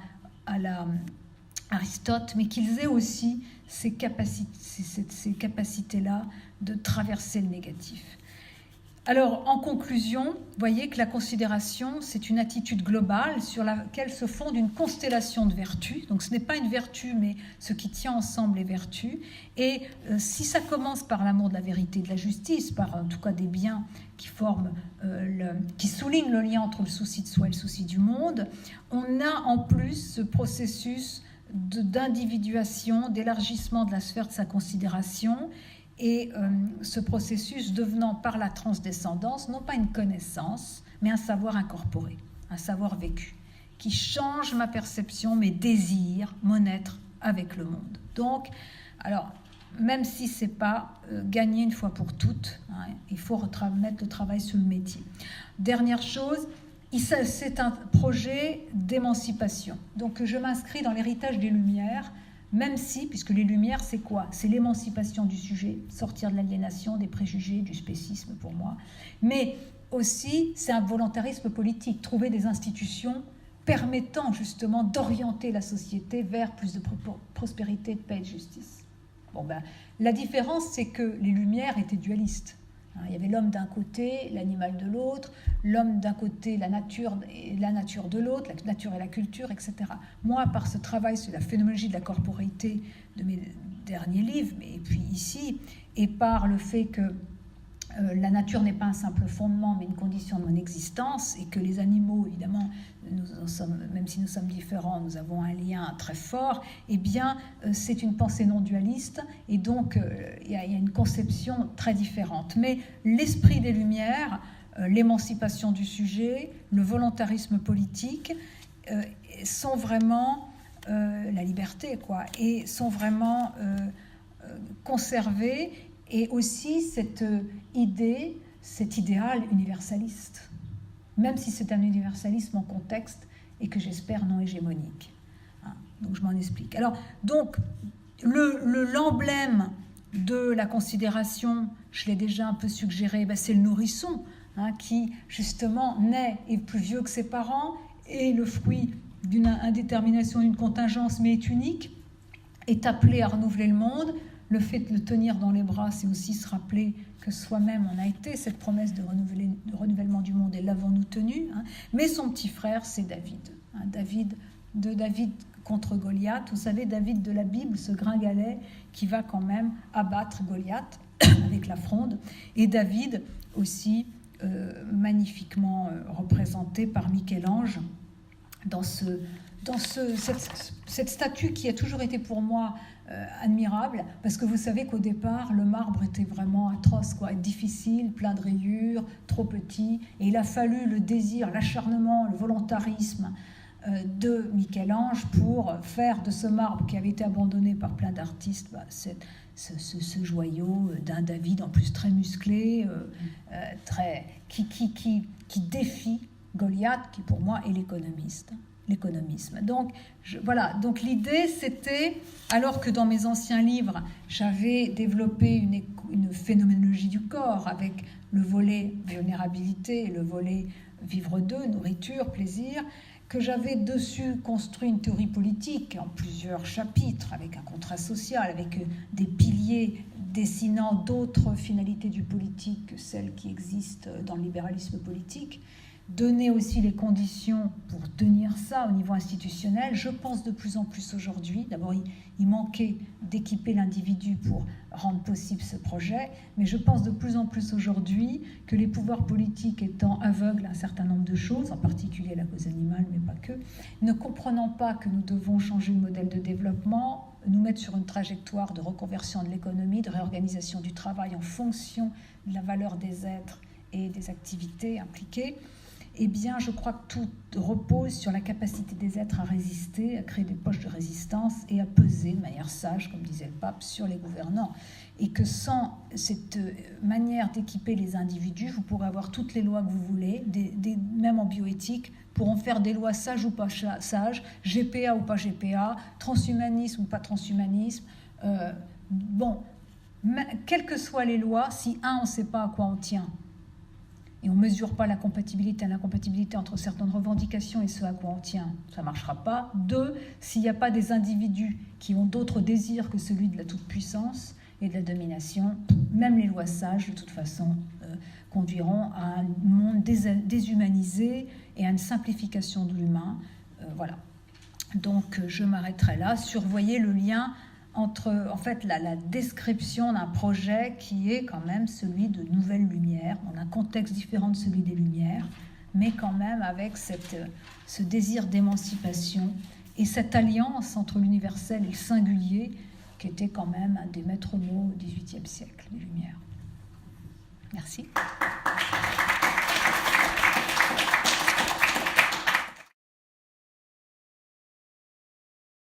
Aristote, mais qu'ils aient aussi ces capacités-là de traverser le négatif. Alors, en conclusion, vous voyez que la considération, c'est une attitude globale sur laquelle se fonde une constellation de vertus. Donc, ce n'est pas une vertu, mais ce qui tient ensemble les vertus. Et si ça commence par l'amour de la vérité et de la justice, par en tout cas des biens qui soulignent le lien entre le souci de soi et le souci du monde, on a en plus ce processus d'individuation, d'élargissement de la sphère de sa considération, et ce processus devenant par la transdescendance, non pas une connaissance, mais un savoir incorporé, un savoir vécu, qui change ma perception, mes désirs, mon être avec le monde. Donc, alors, même si ce n'est pas gagné une fois pour toutes, hein, il faut mettre le travail sur le métier. Dernière chose, c'est un projet d'émancipation. Donc, je m'inscris dans l'héritage des Lumières, Même si, puisque les Lumières, c'est quoi? C'est l'émancipation du sujet, sortir de l'aliénation, des préjugés, du spécisme pour moi. Mais aussi, c'est un volontarisme politique, trouver des institutions permettant justement d'orienter la société vers plus de prospérité, de paix et de justice. Bon, ben, la différence, c'est que les Lumières étaient dualistes. Il y avait l'homme d'un côté, l'animal de l'autre, l'homme d'un côté, la nature de l'autre, la nature et la culture, etc. Moi, par ce travail sur la phénoménologie de la corporéité de mes derniers livres, et puis ici, et par le fait que la nature n'est pas un simple fondement, mais une condition de mon existence, et que les animaux, évidemment, même si nous sommes différents, nous avons un lien très fort, eh bien, c'est une pensée non dualiste, et donc il y a une conception très différente. Mais l'esprit des Lumières, l'émancipation du sujet, le volontarisme politique, sont vraiment la liberté, quoi, et sont vraiment conservés, et aussi cette idée, cet idéal universaliste, même si c'est un universalisme en contexte et que j'espère non hégémonique. Donc je m'en explique. Alors, donc, l'emblème de la considération, je l'ai déjà un peu suggéré, c'est le nourrisson, qui justement naît, est plus vieux que ses parents, est le fruit d'une indétermination, d'une contingence, mais est unique, est appelé à renouveler le monde. Le fait de le tenir dans les bras, c'est aussi se rappeler que soi-même on a été, cette promesse de renouvellement du monde, et l'avons-nous tenue. Mais son petit frère, c'est David, David contre Goliath. Vous savez, David de la Bible, ce gringalet qui va quand même abattre Goliath avec la fronde. Et David aussi, magnifiquement représenté par Michel-Ange dans cette statue qui a toujours été pour moi admirable, parce que vous savez qu'au départ, le marbre était vraiment atroce, difficile, plein de rayures, trop petit, et il a fallu le désir, l'acharnement, le volontarisme de Michel-Ange pour faire de ce marbre qui avait été abandonné par plein d'artistes ce joyau d'un David en plus très musclé, qui défie Goliath, qui pour moi est l'économisme. Donc, voilà. Donc l'idée, c'était, alors que dans mes anciens livres, j'avais développé une phénoménologie du corps avec le volet vulnérabilité et le volet vivre d'eux, nourriture, plaisir, que j'avais dessus construit une théorie politique en plusieurs chapitres, avec un contrat social, avec des piliers dessinant d'autres finalités du politique que celles qui existent dans le libéralisme politique, donner aussi les conditions pour tenir ça au niveau institutionnel. Je pense de plus en plus aujourd'hui, d'abord il manquait d'équiper l'individu pour rendre possible ce projet, mais je pense de plus en plus aujourd'hui que les pouvoirs politiques étant aveugles à un certain nombre de choses, en particulier la cause animale, mais pas que, ne comprenant pas que nous devons changer le modèle de développement, nous mettre sur une trajectoire de reconversion de l'économie, de réorganisation du travail en fonction de la valeur des êtres et des activités impliquées, eh bien, je crois que tout repose sur la capacité des êtres à résister, à créer des poches de résistance et à peser de manière sage, comme disait le pape, sur les gouvernants. Et que sans cette manière d'équiper les individus, vous pourrez avoir toutes les lois que vous voulez, même en bioéthique, pour en faire des lois sages ou pas sages, GPA ou pas GPA, transhumanisme ou pas transhumanisme. Quelles que soient les lois, si on ne sait pas à quoi on tient, et on ne mesure pas la compatibilité et l'incompatibilité entre certaines revendications et ce à quoi on tient, ça ne marchera pas. 2, s'il n'y a pas des individus qui ont d'autres désirs que celui de la toute-puissance et de la domination, même les lois sages, de toute façon, conduiront à un monde déshumanisé et à une simplification de l'humain. Voilà. Donc, je m'arrêterai là. Surveiller le lien entre, en fait, la description d'un projet qui est quand même celui de Nouvelles Lumières, dans un contexte différent de celui des Lumières, mais quand même avec ce désir d'émancipation et cette alliance entre l'universel et le singulier qui était quand même un des maîtres mots au XVIIIe siècle, les Lumières. Merci.